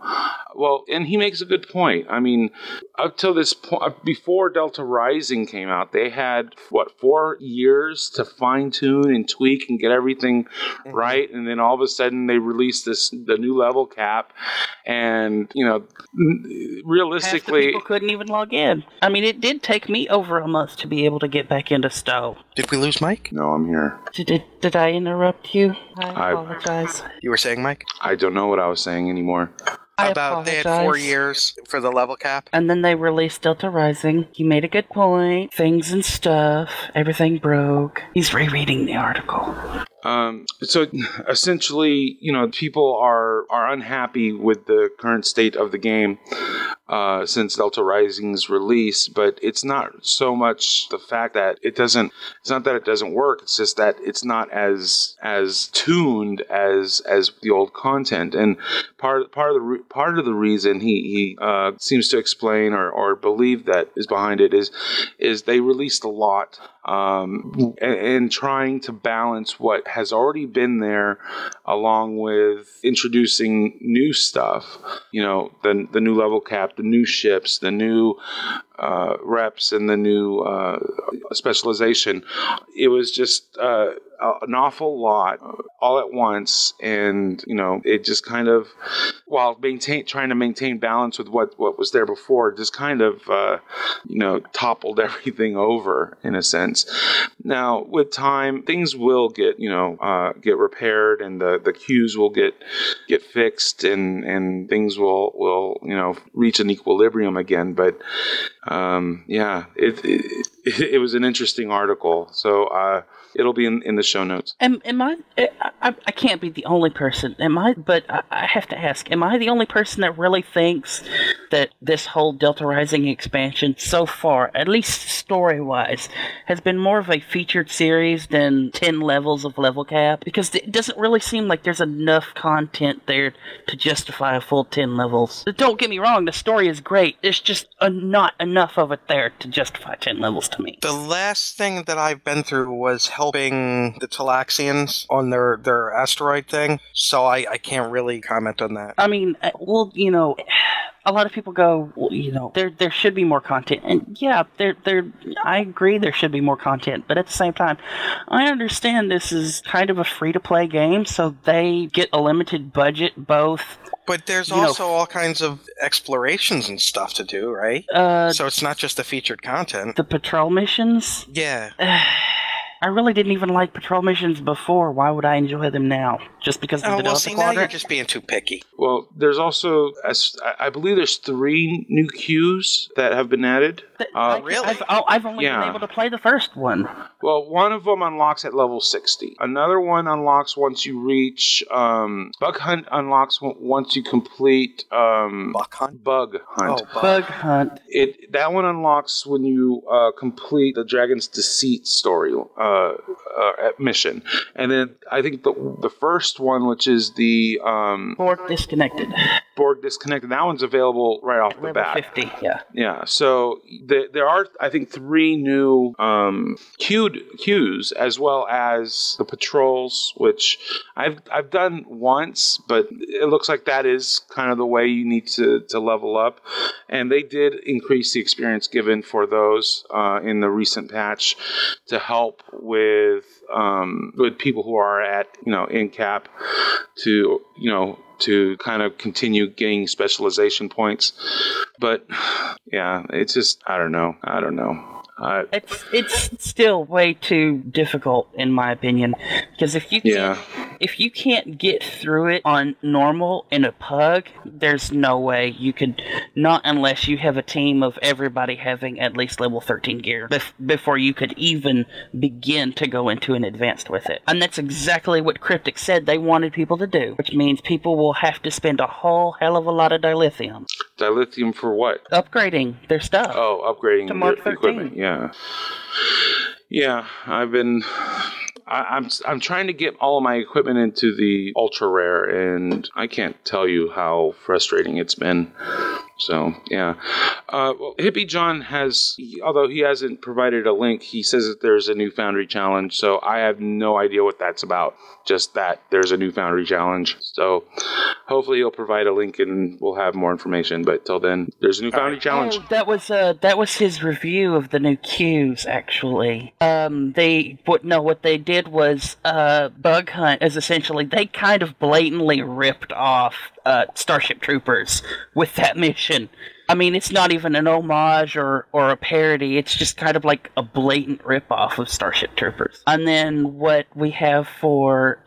Speaker 2: Well, and he makes a good point. I mean, up till this point, before Delta Rising came out, they had, 4 years to fine-tune and tweak and get everything right, and then all of a sudden they released the new level cap, and, realistically...
Speaker 10: Half the people couldn't even log in. I mean, it did take me over a month to be able to get back into STO.
Speaker 6: Did we lose Mike?
Speaker 2: No, I'm here.
Speaker 10: Did I interrupt you? I apologize.
Speaker 6: You were saying, Mike?
Speaker 2: I don't know what I was saying anymore.
Speaker 6: They had 4 years for the level cap.
Speaker 10: And then they released Delta Rising. He made a good point. Things and stuff. Everything broke. He's rereading the article.
Speaker 2: So essentially, people are unhappy with the current state of the game since Delta Rising's release, but it's not so much the fact that it's not that it doesn't work, it's just that it's not as tuned as the old content. And part of the reason he seems to explain or believe that is behind it is they released a lot and trying to balance what has already been there along with introducing new stuff, the new level cap, the new ships, the new reps, and the new specialization. It was just an awful lot all at once, and it just kind of, while trying to maintain balance with what was there before, just kind of toppled everything over in a sense. Now, with time, things will get repaired, and the queues will get fixed, and things will reach an equilibrium again. But it was an interesting article, so it'll be in the show notes.
Speaker 10: I can't be the only person. But I have to ask, am I the only person that really thinks that this whole Delta Rising expansion so far, at least story-wise, has been more of a featured series than 10 levels of level cap? Because it doesn't really seem like there's enough content there to justify a full 10 levels. Don't get me wrong, the story is great. There's just not enough of it there to justify 10 levels to me.
Speaker 6: The last thing that I've been through was helping the Talaxians on their asteroid thing, so I can't really comment on that.
Speaker 10: I mean, a lot of people go, there should be more content, and yeah, I agree there should be more content, but at the same time, I understand this is kind of a free-to-play game, so they get a limited budget, both.
Speaker 6: But there's also all kinds of explorations and stuff to do, right? So it's not just the featured content.
Speaker 10: The patrol missions?
Speaker 6: Yeah.
Speaker 10: I really didn't even like patrol missions before. Why would I enjoy them now? Just because of the Delta Quadrant?
Speaker 6: Now you're just being too picky.
Speaker 2: Well, there's also, I believe there's 3 new queues that have been added.
Speaker 6: Really?
Speaker 10: I've only been able to play the first one.
Speaker 2: Well, one of them unlocks at level 60. Another one unlocks once you reach... Bug Hunt unlocks once you complete...
Speaker 6: Bug Hunt?
Speaker 2: Bug Hunt.
Speaker 10: Oh, Bug Hunt.
Speaker 2: That one unlocks when you complete the Dragon's Deceit story mission. And then I think the first one, which is the...
Speaker 10: Borg Disconnected.
Speaker 2: Borg Disconnected. That one's available right off the bat.
Speaker 10: 50, yeah.
Speaker 2: Yeah, so there are, I think, 3 new queues, as well as the patrols, which I've done once, but it looks like that is kind of the way you need to level up. And they did increase the experience given for those in the recent patch to help with people who are at, in cap to kind of continue gaining specialization points. But yeah, it's just, I don't know.
Speaker 10: It's still way too difficult, in my opinion, because if you can't get through it on normal in a pug, there's no way you could, not unless you have a team of everybody having at least level 13 gear before you could even begin to go into an advanced with it. And that's exactly what Cryptic said they wanted people to do, which means people will have to spend a whole hell of a lot of dilithium.
Speaker 2: Dilithium for what?
Speaker 10: Upgrading their stuff.
Speaker 2: Oh, upgrading
Speaker 10: to Mark 13.
Speaker 2: Equipment. Yeah. I'm trying to get all of my equipment into the ultra rare, and I can't tell you how frustrating it's been. So yeah, Hippie John has, although he hasn't provided a link, he says that there's a new Foundry challenge. So I have no idea what that's about. Just that there's a new Foundry challenge. So hopefully he'll provide a link and we'll have more information. But till then, there's a new Foundry challenge.
Speaker 10: Oh, that was his review of the new queues. Actually, what they did was Bug Hunt is essentially, they kind of blatantly ripped off Starship Troopers with that mission. I mean, it's not even an homage or a parody. It's just kind of like a blatant ripoff of Starship Troopers. And then what we have for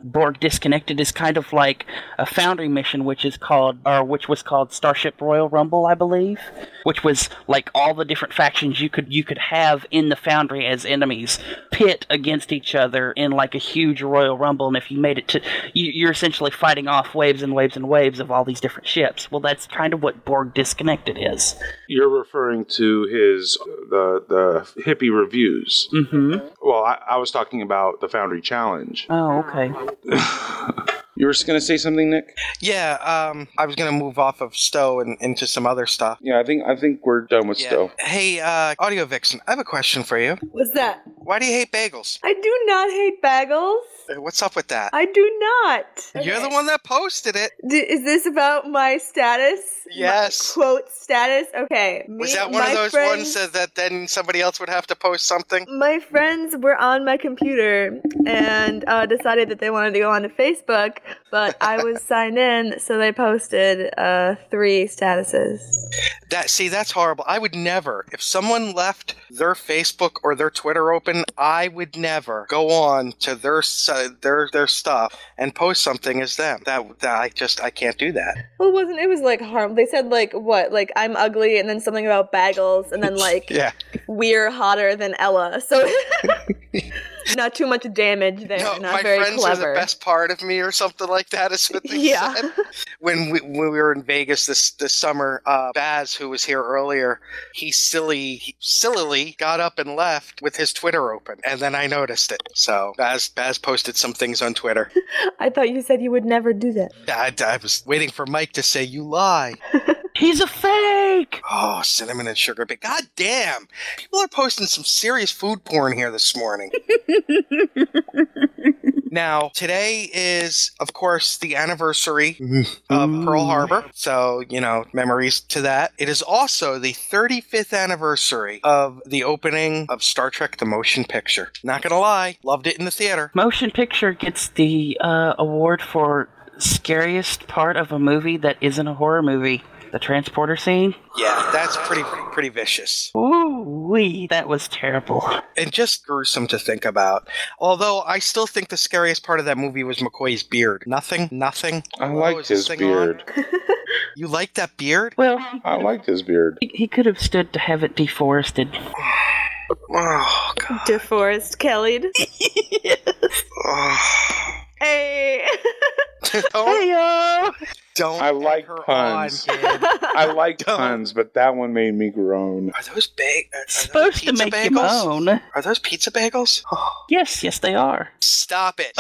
Speaker 10: Borg Disconnected is kind of like a Foundry mission, which was called Starship Royal Rumble, I believe. Which was like all the different factions you could have in the Foundry as enemies pit against each other in like a huge Royal Rumble. And if you made it to, you're essentially fighting off waves and waves and waves of all these different ships. Well, that's kind of what Borg Disconnected is.
Speaker 2: You're referring to his the hippie reviews.
Speaker 10: Mm-hmm.
Speaker 2: Well, I was talking about the Foundry Challenge.
Speaker 10: Oh, okay.
Speaker 2: You were just going to say something, Nick?
Speaker 6: Yeah, I was going to move off of Stowe and into some other stuff.
Speaker 2: Yeah, I think we're done with Stowe.
Speaker 6: Hey, Audio Vixen, I have a question for you.
Speaker 12: What's that?
Speaker 6: Why do you hate bagels?
Speaker 12: I do not hate bagels.
Speaker 6: What's up with that?
Speaker 12: I do not.
Speaker 6: You're the one that posted it.
Speaker 12: Is this about my status?
Speaker 6: Yes.
Speaker 12: My quote status? Okay.
Speaker 6: Was that one of those ones that then somebody else would have to post something?
Speaker 12: My friends were on my computer and decided that they wanted to go onto Facebook, but I was signed in, so they posted 3 statuses.
Speaker 6: That's horrible. I would never, if someone left their Facebook or their Twitter open, I would never go on to their stuff and post something as them. I can't do that.
Speaker 12: Well, it was like harm. They said like what? Like I'm ugly, and then something about bagels, and then like we're hotter than Ella. So not too much damage there.
Speaker 6: No,
Speaker 12: not
Speaker 6: my
Speaker 12: very
Speaker 6: friends
Speaker 12: clever.
Speaker 6: are the best part of me, or something like that. Is what they said. When we were in Vegas this summer, Baz, who was here earlier, he sillily got up and left with his Twitter open, and then I noticed it. So Baz posted some things on Twitter.
Speaker 12: I thought you said you would never do that.
Speaker 6: I was waiting for Mike to say you lie.
Speaker 10: He's a fake!
Speaker 6: Oh, cinnamon and sugar bake. God damn! People are posting some serious food porn here this morning. Now, today is, of course, the anniversary of Pearl Harbor. So, memories to that. It is also the 35th anniversary of the opening of Star Trek The Motion Picture. Not gonna lie, loved it in the theater.
Speaker 10: Motion Picture gets the award for scariest part of a movie that isn't a horror movie. The transporter scene?
Speaker 6: Yeah, that's pretty vicious.
Speaker 10: Ooh-wee, that was terrible.
Speaker 6: And just gruesome to think about. Although, I still think the scariest part of that movie was McCoy's beard. Nothing.
Speaker 2: I liked his beard.
Speaker 6: You liked that beard?
Speaker 10: Well,
Speaker 2: I liked his beard.
Speaker 10: He could have stood to have it deforested.
Speaker 6: Oh, God.
Speaker 12: DeForest Kelly'd. Hey!
Speaker 10: Hey-o!
Speaker 6: Don't
Speaker 2: I like
Speaker 6: her
Speaker 2: puns.
Speaker 6: on, kid.
Speaker 2: I like puns, but that one made me groan.
Speaker 6: Are those
Speaker 10: Supposed to make you moan.
Speaker 6: Are those pizza bagels?
Speaker 10: Yes, they are.
Speaker 6: Stop it.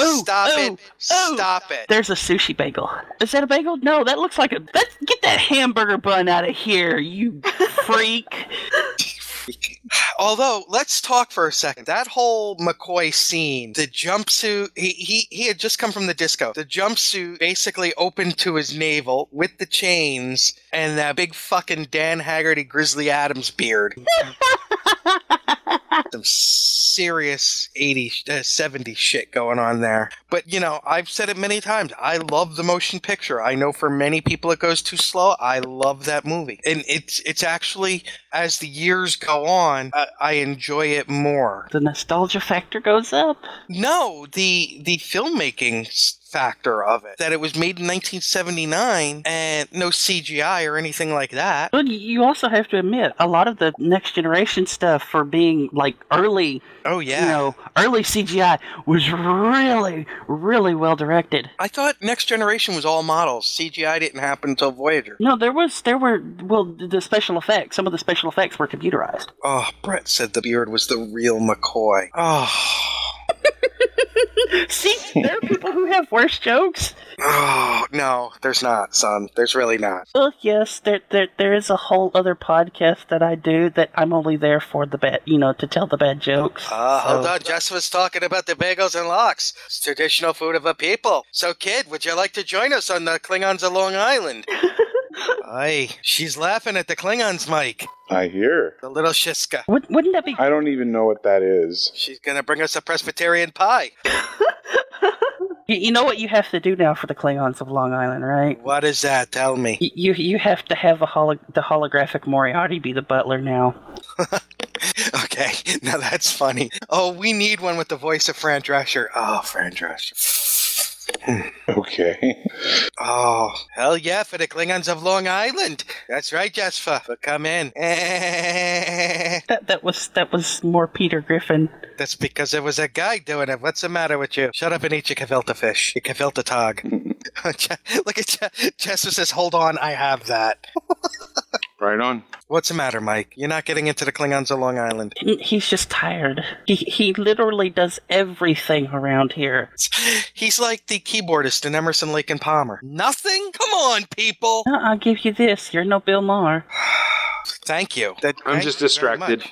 Speaker 6: Stop it.
Speaker 10: There's a sushi bagel. Is that a bagel? No, that looks like a... Get that hamburger bun out of here, you freak.
Speaker 6: Although, let's talk for a second. That whole McCoy scene, the jumpsuit, he had just come from the disco. The jumpsuit basically opened to his navel with the chains and that big fucking Dan Haggerty Grizzly Adams beard. Some serious 80s, 70s shit going on there. But, you know, I've said it many times. I love the motion picture. I know for many people it goes too slow. I love that movie. And it's actually, as the years go on, I enjoy it more.
Speaker 10: The nostalgia factor goes up?
Speaker 6: No, the filmmaking factor of it. That it was made in 1979 and no CGI or anything like that.
Speaker 10: But you also have to admit, a lot of the Next Generation stuff for being like early, early CGI was really, really well directed.
Speaker 6: I thought Next Generation was all models. CGI didn't happen until Voyager.
Speaker 10: No, there were the special effects. Some of the special effects were computerized.
Speaker 6: Oh, Brett said the beard was the real McCoy. Oh.
Speaker 10: See, there are people who have worse jokes.
Speaker 6: Oh, no, there's not, son. There's really not.
Speaker 10: Well, yes, there is a whole other podcast that I do that I'm only there for the bad, to tell the bad jokes.
Speaker 6: Hold on, Jess was talking about the bagels and lox. It's traditional food of a people. So, kid, would you like to join us on the Klingons of Long Island? Aye, she's laughing at the Klingons, Mike.
Speaker 2: I hear.
Speaker 6: The little Shiska.
Speaker 10: Wouldn't that be...
Speaker 2: I don't even know what that is.
Speaker 6: She's gonna bring us a Presbyterian pie.
Speaker 10: You know what you have to do now for the Klingons of Long Island, right?
Speaker 6: What is that? Tell me.
Speaker 10: You have to have the holographic Moriarty be the butler now.
Speaker 6: Okay, now that's funny. Oh, we need one with the voice of Fran Drescher. Oh, Fran Drescher.
Speaker 2: Okay.
Speaker 6: Oh, hell yeah, for the Klingons of Long Island. That's right, Jesfa. But come in.
Speaker 10: That was more Peter Griffin.
Speaker 6: That's because there was a guy doing it. What's the matter with you? Shut up and eat your gefilte fish. Your gefilte tog. Look at Jesfa says, hold on, I have that.
Speaker 2: Right on.
Speaker 6: What's the matter, Mike? You're not getting into the Klingons of Long Island.
Speaker 10: He's just tired. He literally does everything around here.
Speaker 6: He's like the keyboardist in Emerson, Lake and Palmer. Nothing? Come on, people.
Speaker 10: I'll give you this. You're no Bill Maher.
Speaker 6: Thank you.
Speaker 2: I'm just distracted.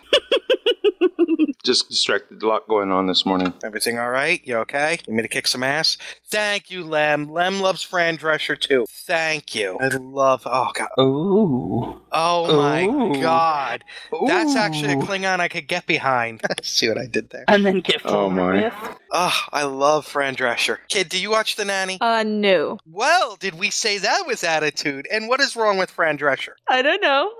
Speaker 2: Just distracted. A lot going on this morning.
Speaker 6: Everything all right? You okay? You want me to kick some ass? Thank you, Lem. Lem loves Fran Drescher, too. Thank you. I love... Oh, God.
Speaker 10: Ooh.
Speaker 6: Oh, my God. Ooh. That's actually a Klingon I could get behind. See what I did there?
Speaker 10: And then get
Speaker 2: my.
Speaker 6: Oh, I love Fran Drescher. Kid, do you watch The Nanny?
Speaker 12: No.
Speaker 6: Well, did we say that with attitude? And what is wrong with Fran Drescher?
Speaker 12: I don't know.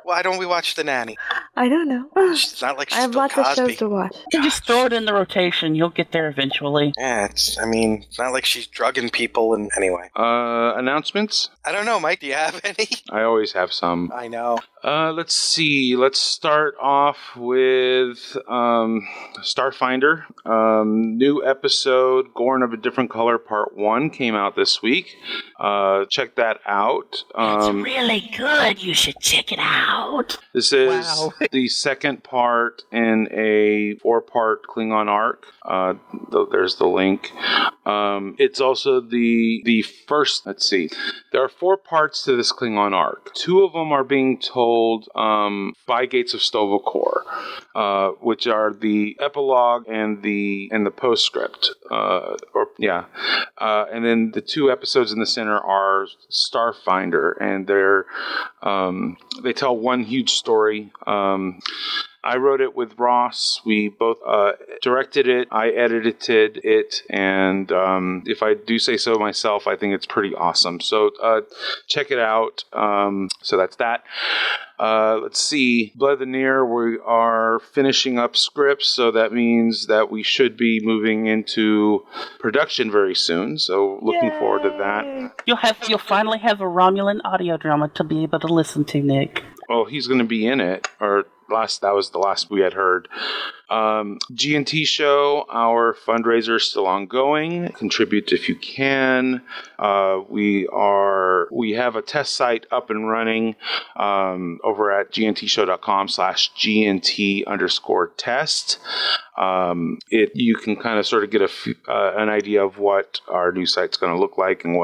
Speaker 6: Why don't we watch The Nanny?
Speaker 12: I don't know.
Speaker 6: It's not like she's
Speaker 12: I have lots of shows to watch.
Speaker 10: You just throw it in the rotation. You'll get there eventually.
Speaker 6: Yeah, it's not like she's drugging people and anyway.
Speaker 2: Announcements?
Speaker 6: I don't know, Mike. Do you have any?
Speaker 2: I always have some.
Speaker 6: I know.
Speaker 2: Let's see. Let's start off with Starfinder. New episode, Gorn of a Different Color, Part 1 came out this week. Check that out.
Speaker 9: It's really good. You should check it out.
Speaker 2: This is the second part in a 4-part Klingon arc. There's the link. It's also the first, let's see. There are 4 parts to this Klingon arc. 2 of them are being told by Gates of Sto-vo-kor, which are the epilogue and the postscript. And then the 2 episodes in the center are Starfinder, and they tell one huge story. I wrote it with Ross. We both directed it. I edited it. And if I do say so myself, I think it's pretty awesome. So check it out. So that's that. Let's see. Blood of the Near, we are finishing up scripts. So that means that we should be moving into production very soon. So looking forward to that.
Speaker 10: You'll finally have a Romulan audio drama to be able to listen to, Nick.
Speaker 2: Well, he's going to be in it. Or That was the last we had heard. G&T Show, our fundraiser is still ongoing. Contribute if you can. We have a test site up and running over at gntshow.com/GNT_test. You can kind of sort of get an idea of what our new site's going to look like and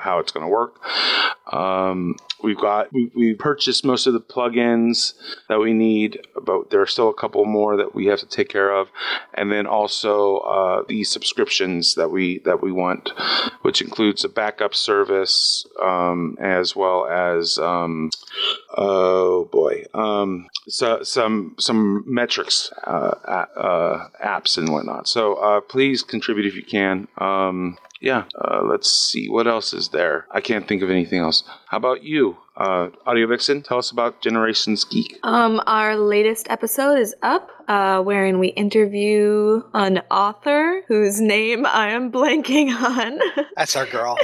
Speaker 2: how it's going to work. We purchased most of the plugins that we need, but there are still a couple more that we have to take care of, and then also the subscriptions that we want, which includes a backup service as well as some metrics apps and whatnot. So please contribute if you can. Let's see. What else is there? I can't think of anything else. How about you? Audio Vixen, tell us about Generations Geek.
Speaker 12: Our latest episode is up, wherein we interview an author whose name I am blanking on.
Speaker 6: That's our girl.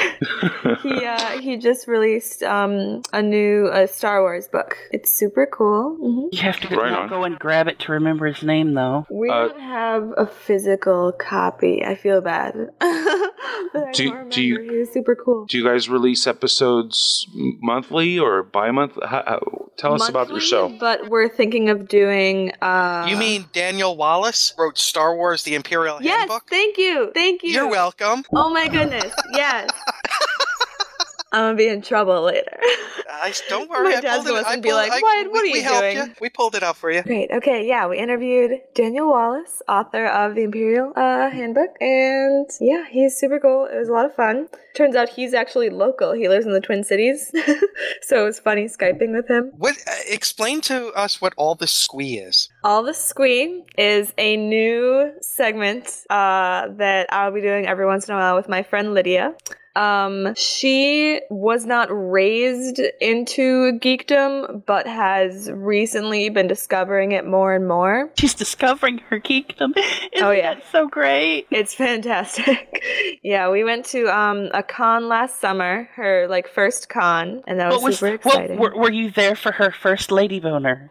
Speaker 12: He just released a new Star Wars book. It's super cool. Mm-hmm.
Speaker 10: You have to go and grab it to remember his name, though.
Speaker 12: We don't have a physical copy. I feel bad. He was super cool.
Speaker 2: Do you guys release episodes monthly or bi-monthly? Tell us about your show.
Speaker 12: But we're thinking of doing...
Speaker 6: You mean Daniel Wallace wrote Star Wars: The Imperial Handbook?
Speaker 12: Yes, thank you.
Speaker 6: You're welcome.
Speaker 12: Oh my goodness, yes. I'm gonna be in trouble later.
Speaker 6: Don't worry.
Speaker 12: My dad's gonna listen and be like, what are you doing?
Speaker 6: You. We pulled it out for you.
Speaker 12: Great. Okay, yeah, we interviewed Daniel Wallace, author of The Imperial Handbook, and yeah, he's super cool. It was a lot of fun. Turns out he's actually local. He lives in the Twin Cities, so it was funny Skyping with him.
Speaker 6: Explain to us what All the Squee is.
Speaker 12: All the Squee is a new segment that I'll be doing every once in a while with my friend Lydia. She was not raised into geekdom, but has recently been discovering it more and more.
Speaker 10: She's discovering her geekdom. It's so great.
Speaker 12: It's fantastic. Yeah, we went to a con last summer, her first con, and that was super exciting.
Speaker 10: Were you there for her first lady boner?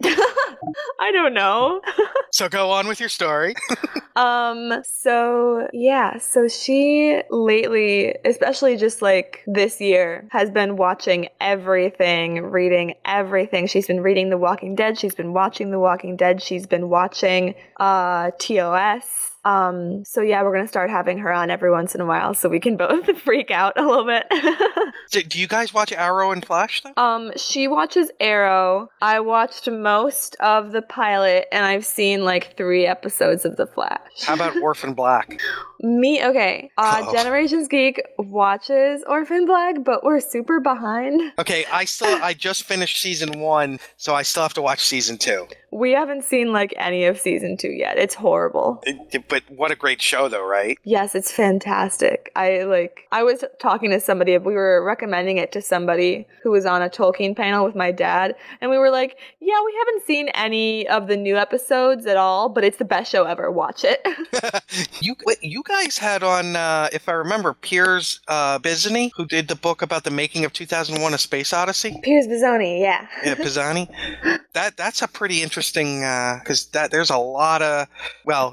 Speaker 12: I don't know.
Speaker 6: So go on with your story.
Speaker 12: So she lately, especially just this year, has been watching everything, reading everything. She's been reading The Walking Dead. She's been watching The Walking Dead. She's been watching TOS. We're going to start having her on every once in a while so we can both freak out a little bit.
Speaker 6: Do you guys watch Arrow and Flash, though?
Speaker 12: She watches Arrow. I watched most of the pilot, and I've seen 3 episodes of The Flash.
Speaker 6: How about Orphan Black?
Speaker 12: Okay. Generations Geek watches Orphan Black, but we're super behind.
Speaker 6: Okay, I just finished season 1, so I still have to watch season 2.
Speaker 12: We haven't seen any of season 2 yet. It's horrible.
Speaker 6: But what a great show, though, right?
Speaker 12: Yes, it's fantastic. I was talking to somebody. We were recommending it to somebody who was on a Tolkien panel with my dad, and we were like, "Yeah, we haven't seen any of the new episodes at all, but it's the best show ever. Watch it."
Speaker 6: You guys had on, if I remember, Piers Bizzani, who did the book about the making of 2001: A Space Odyssey.
Speaker 12: Piers Bizzani, yeah.
Speaker 6: Yeah, Bizzani. That's a pretty interesting because there's a lot of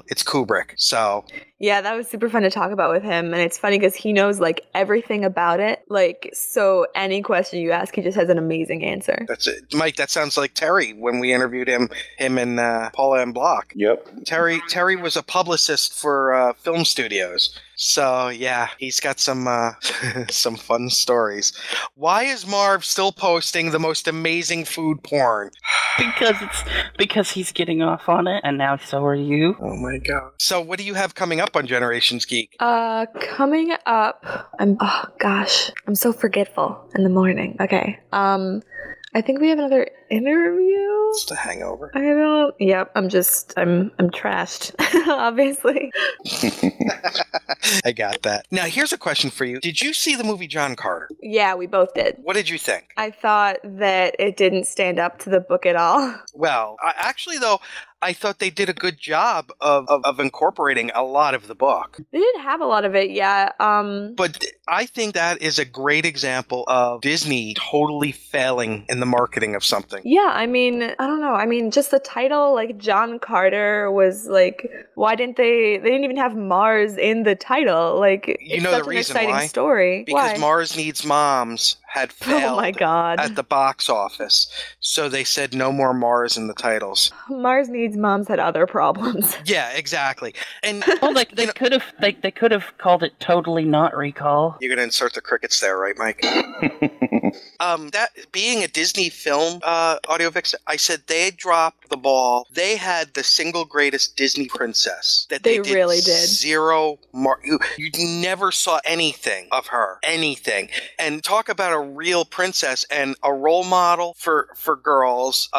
Speaker 6: it's Kubrick, so.
Speaker 12: Yeah, that was super fun to talk about with him, and it's funny because he knows everything about it. So any question you ask, he just has an amazing answer.
Speaker 6: That's it, Mike. That sounds like Terry when we interviewed him and Paula M. Block.
Speaker 2: Yep.
Speaker 6: Terry was a publicist for film studios. So yeah, he's got some some fun stories. Why is Marv still posting the most amazing food porn?
Speaker 10: Because he's getting off on it, and now so are you.
Speaker 6: Oh my god! So what do you have coming up on Generations Geek?
Speaker 12: Coming up, I'm so forgetful in the morning. Okay. I think we have another interview.
Speaker 6: It's the hangover.
Speaker 12: Yep, I'm trashed, obviously.
Speaker 6: I got that. Now, here's a question for you. Did you see the movie John Carter?
Speaker 12: Yeah, we both did.
Speaker 6: What did you think?
Speaker 12: I thought that it didn't stand up to the book at all.
Speaker 6: Well, actually, though, I thought they did a good job of incorporating a lot of the book.
Speaker 12: They did have a lot of it, yeah.
Speaker 6: But I think that is a great example of Disney totally failing in the marketing of something.
Speaker 12: Yeah, I mean, I don't know. I mean, just the title, like John Carter was like, why didn't they didn't even have Mars in the title? Like,
Speaker 6: you
Speaker 12: it's
Speaker 6: know
Speaker 12: such
Speaker 6: the
Speaker 12: an
Speaker 6: reason
Speaker 12: exciting
Speaker 6: why?
Speaker 12: story.
Speaker 6: Because
Speaker 12: Why?
Speaker 6: Mars Needs Moms had failed
Speaker 12: Oh my God.
Speaker 6: at the box office. So they said no more Mars in the titles.
Speaker 12: Mars Needs Moms had other problems.
Speaker 6: Yeah, exactly. And
Speaker 10: well, they could have called it Totally Not Recall.
Speaker 6: you're gonna insert the crickets there, right, Mike? That being a Disney film, Audio Vixen, I said they had dropped the ball. They had the single greatest Disney princess that they
Speaker 12: really did.
Speaker 6: Zero you never saw anything of her, anything. And talk about a real princess and a role model for girls.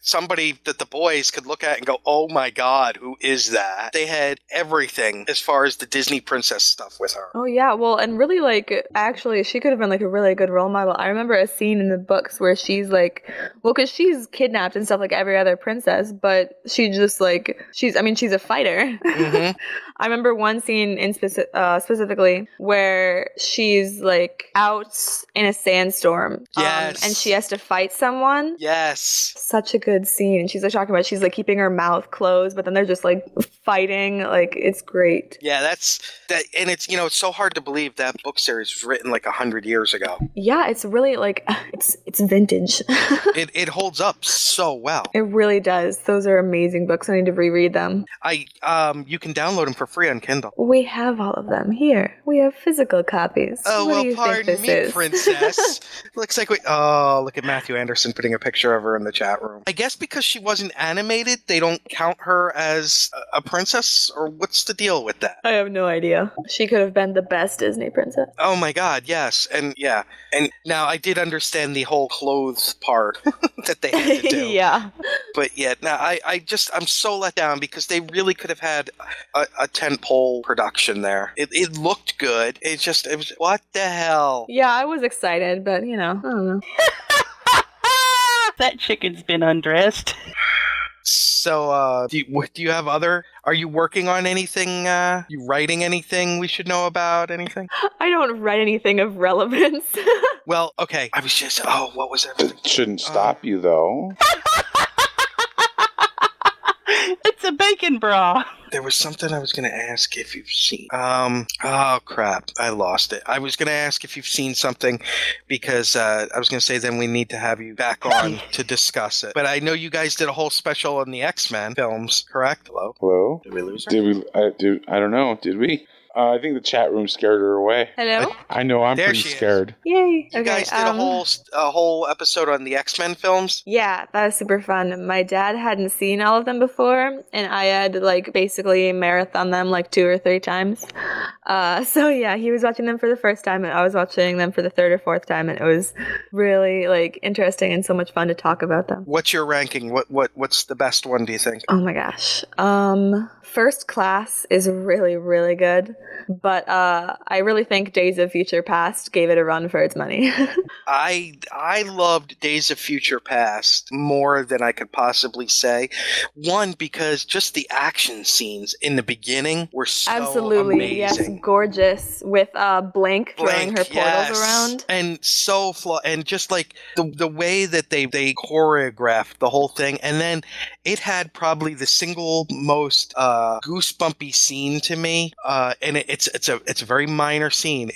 Speaker 6: Somebody that the boys could look at and go, "Oh my God, who is that?" They had everything as far as the Disney princess stuff with her.
Speaker 12: Oh yeah, well, and really, like, actually, she could have been like a really good role model. I remember a scene in the books where she's like, well, because she's kidnapped and stuff like every other princess, but she just like she's a fighter.
Speaker 6: Mm-hmm.
Speaker 12: I remember one scene in specifically where she's like out in a sandstorm,
Speaker 6: yes,
Speaker 12: and she has to fight someone.
Speaker 6: Yes,
Speaker 12: such a good scene. And she's like talking about she's like keeping her mouth closed, but then they're just like fighting. Like, it's great.
Speaker 6: Yeah, that's that, and it's it's so hard to believe that book series was written like 100 years ago.
Speaker 12: Yeah, it's really like it's vintage.
Speaker 6: It holds up so well.
Speaker 12: It really does. Those are amazing books. I need to reread them.
Speaker 6: You can download them for free on Kindle.
Speaker 12: We have all of them here. We have physical copies.
Speaker 6: Oh,
Speaker 12: what
Speaker 6: well,
Speaker 12: do you
Speaker 6: pardon
Speaker 12: think
Speaker 6: me,
Speaker 12: this is?
Speaker 6: princess. Looks like look at Matthew Anderson putting a picture of her in the chat room. I guess because she wasn't animated, they don't count her as a princess, or what's the deal with that?
Speaker 12: I have no idea. She could have been the best Disney princess.
Speaker 6: Oh my God, yes. And yeah. And now I did understand the whole clothes part that they had to do.
Speaker 12: Yeah.
Speaker 6: But yeah, now I'm so let down because they really could have had a tentpole production there. It looked good. It was, what the hell?
Speaker 12: Yeah, I was excited, but I don't know.
Speaker 10: That chicken's been undressed.
Speaker 6: So, do you have are you working on anything? You writing anything we should know about? Anything?
Speaker 12: I don't write anything of relevance.
Speaker 6: Well, okay. I was just, what was that?
Speaker 2: It shouldn't stop you, though.
Speaker 10: It's a bacon bra.
Speaker 6: There was something I was going to ask if you've seen. Oh, crap. I lost it. I was going to ask if you've seen something because I was going to say then we need to have you back on to discuss it. But I know you guys did a whole special on the X-Men films, correct? Hello? Did we lose her?
Speaker 2: I don't know. Did we? I think the chat room scared her away.
Speaker 12: Hello?
Speaker 2: I know, I'm
Speaker 6: There
Speaker 2: pretty
Speaker 6: she is.
Speaker 2: scared.
Speaker 12: Yay.
Speaker 6: You guys did a whole episode on the X-Men films?
Speaker 12: Yeah, that was super fun. My dad hadn't seen all of them before, and I had like basically marathon them like 2 or 3 times. So yeah, he was watching them for the first time, and I was watching them for the 3rd or 4th time, and it was really like interesting and so much fun to talk about them.
Speaker 6: What's your ranking? What's the best one, do you think?
Speaker 12: Oh my gosh. First Class is really, really good, but I really think Days of Future Past gave it a run for its money.
Speaker 6: I loved Days of Future Past more than I could possibly say. One, because just the action scenes in the beginning were so amazing.
Speaker 12: Yes, gorgeous, with Blank throwing her portals around.
Speaker 6: And so and just like the way that they choreographed the whole thing, and then it had probably the single most goosebumpy scene to me, and it's a very minor scene.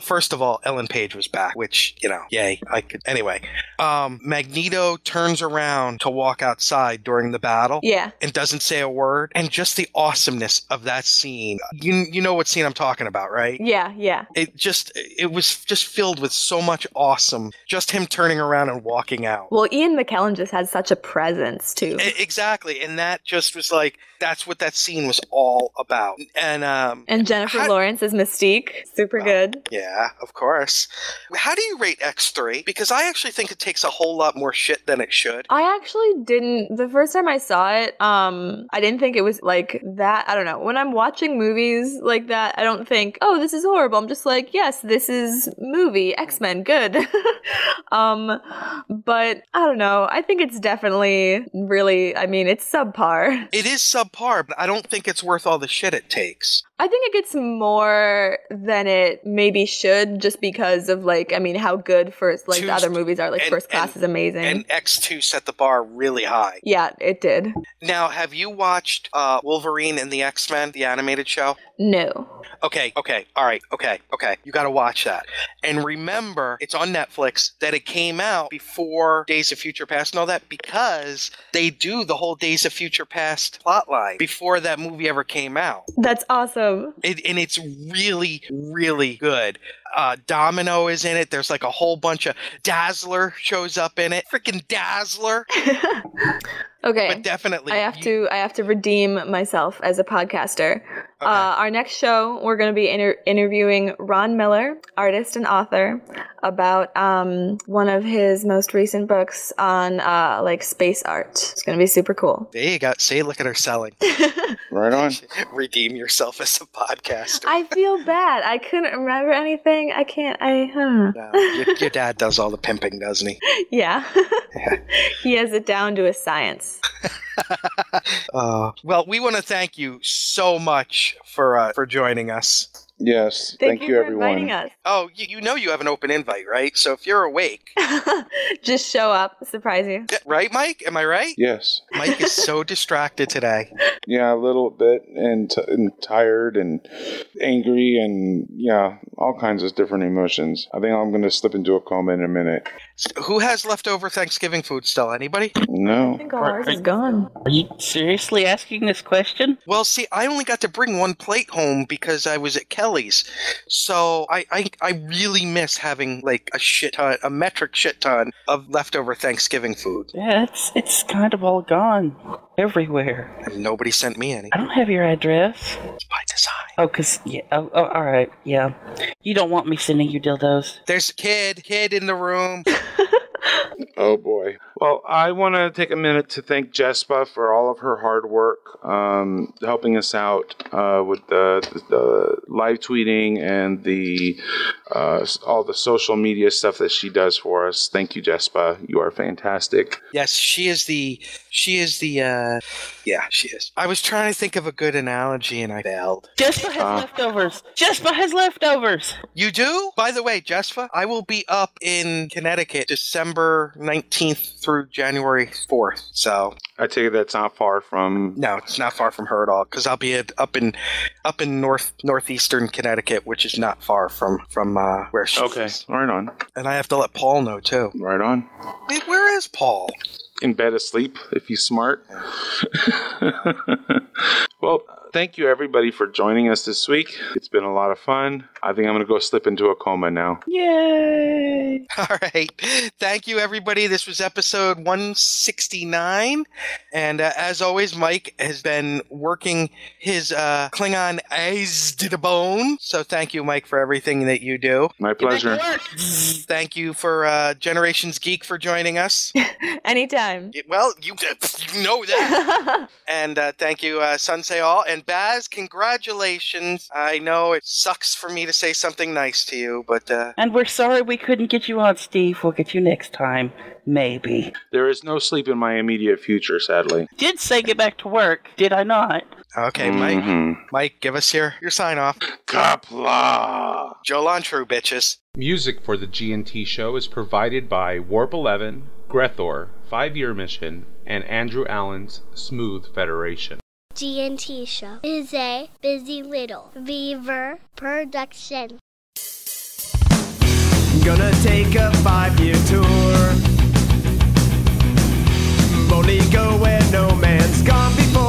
Speaker 6: First of all, Ellen Page was back, which, yay. Anyway, Magneto turns around to walk outside during the battle, and doesn't say a word, and just the awesomeness of that scene. You know what scene I'm talking about, right?
Speaker 12: Yeah.
Speaker 6: It was just filled with so much awesome. Just him turning around and walking out.
Speaker 12: Well, Ian McKellen just had such a presence too.
Speaker 6: Exactly, and that just was like, that's what that scene was all about. And
Speaker 12: Jennifer Lawrence is Mystique, super good.
Speaker 6: Yeah, of course. How do you rate X3? Because I actually think it takes a whole lot more shit than it should.
Speaker 12: I actually didn't. The first time I saw it, I didn't think it was like that. I don't know. When I'm watching movies like that, I don't think, oh, this is horrible. I'm just like, yes, this is movie, X-Men, good. But I don't know. I think it's definitely really, I mean, it's subpar.
Speaker 6: It is subpar, but I don't think it's worth all the shit it takes.
Speaker 12: I think it gets more than it maybe should, just because of like, I mean, how good the other movies are. Like First Class is amazing.
Speaker 6: And X2 set the bar really high.
Speaker 12: Yeah, it did.
Speaker 6: Now, have you watched Wolverine and the X-Men, the animated show?
Speaker 12: No.
Speaker 6: Okay, all right, okay. You gotta watch that. And remember, it's on Netflix, that it came out before Days of Future Past and all that, because they do the whole Days of Future Past plotline before that movie ever came out.
Speaker 12: That's awesome.
Speaker 6: And it's really, really good. Domino is in it. There's like a whole bunch of Dazzler shows up in it. Freaking Dazzler.
Speaker 12: Okay.
Speaker 6: But definitely.
Speaker 12: I have to redeem myself as a podcaster. Okay. Our next show, we're going to be interviewing Ron Miller, artist and author, about one of his most recent books on like space art. It's going to be super cool.
Speaker 6: There you go. See, look at her selling.
Speaker 2: Right on.
Speaker 6: Redeem yourself as a podcaster.
Speaker 12: I feel bad. I couldn't remember anything. I can't. No,
Speaker 6: your dad does all the pimping, doesn't he?
Speaker 12: Yeah. He has it down to a science.
Speaker 6: Well, we want to thank you so much for joining us.
Speaker 2: Yes,
Speaker 12: thank you
Speaker 2: for
Speaker 12: everyone. Inviting us.
Speaker 6: Oh, you know you have an open invite, right? So if you're awake,
Speaker 12: just show up, surprise you.
Speaker 6: Right, Mike? Am I right?
Speaker 2: Yes.
Speaker 6: Mike is so distracted today.
Speaker 2: Yeah, a little bit, and tired and angry, and yeah, all kinds of different emotions. I think I'm going to slip into a coma in a minute.
Speaker 6: Who has leftover Thanksgiving food still? Anybody?
Speaker 2: No.
Speaker 12: I think all ours is gone.
Speaker 10: Are you seriously asking this question?
Speaker 6: Well, see, I only got to bring one plate home because I was at Kelly's. So I really miss having like a metric shit ton of leftover Thanksgiving food.
Speaker 10: Yeah, it's kind of all gone everywhere.
Speaker 6: And nobody sent me any.
Speaker 10: I don't have your address.
Speaker 6: It's by design.
Speaker 10: Oh, cause yeah. Oh, all right. Yeah. You don't want me sending you dildos.
Speaker 6: There's a kid in the room.
Speaker 2: Oh boy. Well, I want to take a minute to thank Jespa for all of her hard work, helping us out with the live tweeting and all the social media stuff that she does for us. Thank you, Jespa. You are fantastic.
Speaker 6: Yes, she is. Yeah, she is. I was trying to think of a good analogy and I failed.
Speaker 10: Jespa has leftovers. Jespa has leftovers.
Speaker 6: You do? By the way, Jespa, I will be up in Connecticut December 19th through January 4th. So
Speaker 2: I take it that's not far from.
Speaker 6: No, it's not far from her at all. Because I'll be up in northeastern Connecticut, which is not far from where she is.
Speaker 2: Okay, right on.
Speaker 6: And I have to let Paul know too.
Speaker 2: Right on.
Speaker 6: Wait, where is Paul?
Speaker 2: In bed asleep, if he's smart. Well, thank you everybody for joining us this week. It's been a lot of fun. I think I'm going to go slip into a coma now.
Speaker 10: Yay!
Speaker 6: All right. Thank you, everybody. This was episode 169. And as always, Mike has been working his Klingon eyes to the bone. So thank you, Mike, for everything that you do.
Speaker 2: My pleasure.
Speaker 6: Thank you for Generations Geek for joining us.
Speaker 12: Anytime.
Speaker 6: Well, you know that. And thank you, Sunsei All. And Baz, congratulations. I know it sucks for me to say something nice to you, but...
Speaker 10: And we're sorry we couldn't get you on, Steve. We'll get you next time. Maybe.
Speaker 2: There is no sleep in my immediate future, sadly.
Speaker 10: Did say get back to work, did I not?
Speaker 6: Okay, Mike. Mike, give us your sign off.
Speaker 2: Kapla!
Speaker 6: Jolan True, bitches.
Speaker 2: Music for the G&T show is provided by Warp 11, Grethor, 5-Year Mission, and Andrew Allen's Smooth Federation.
Speaker 1: G&T show is a busy little Beaver production.
Speaker 17: Gonna take a 5-year tour. Boldly go where no man's gone before.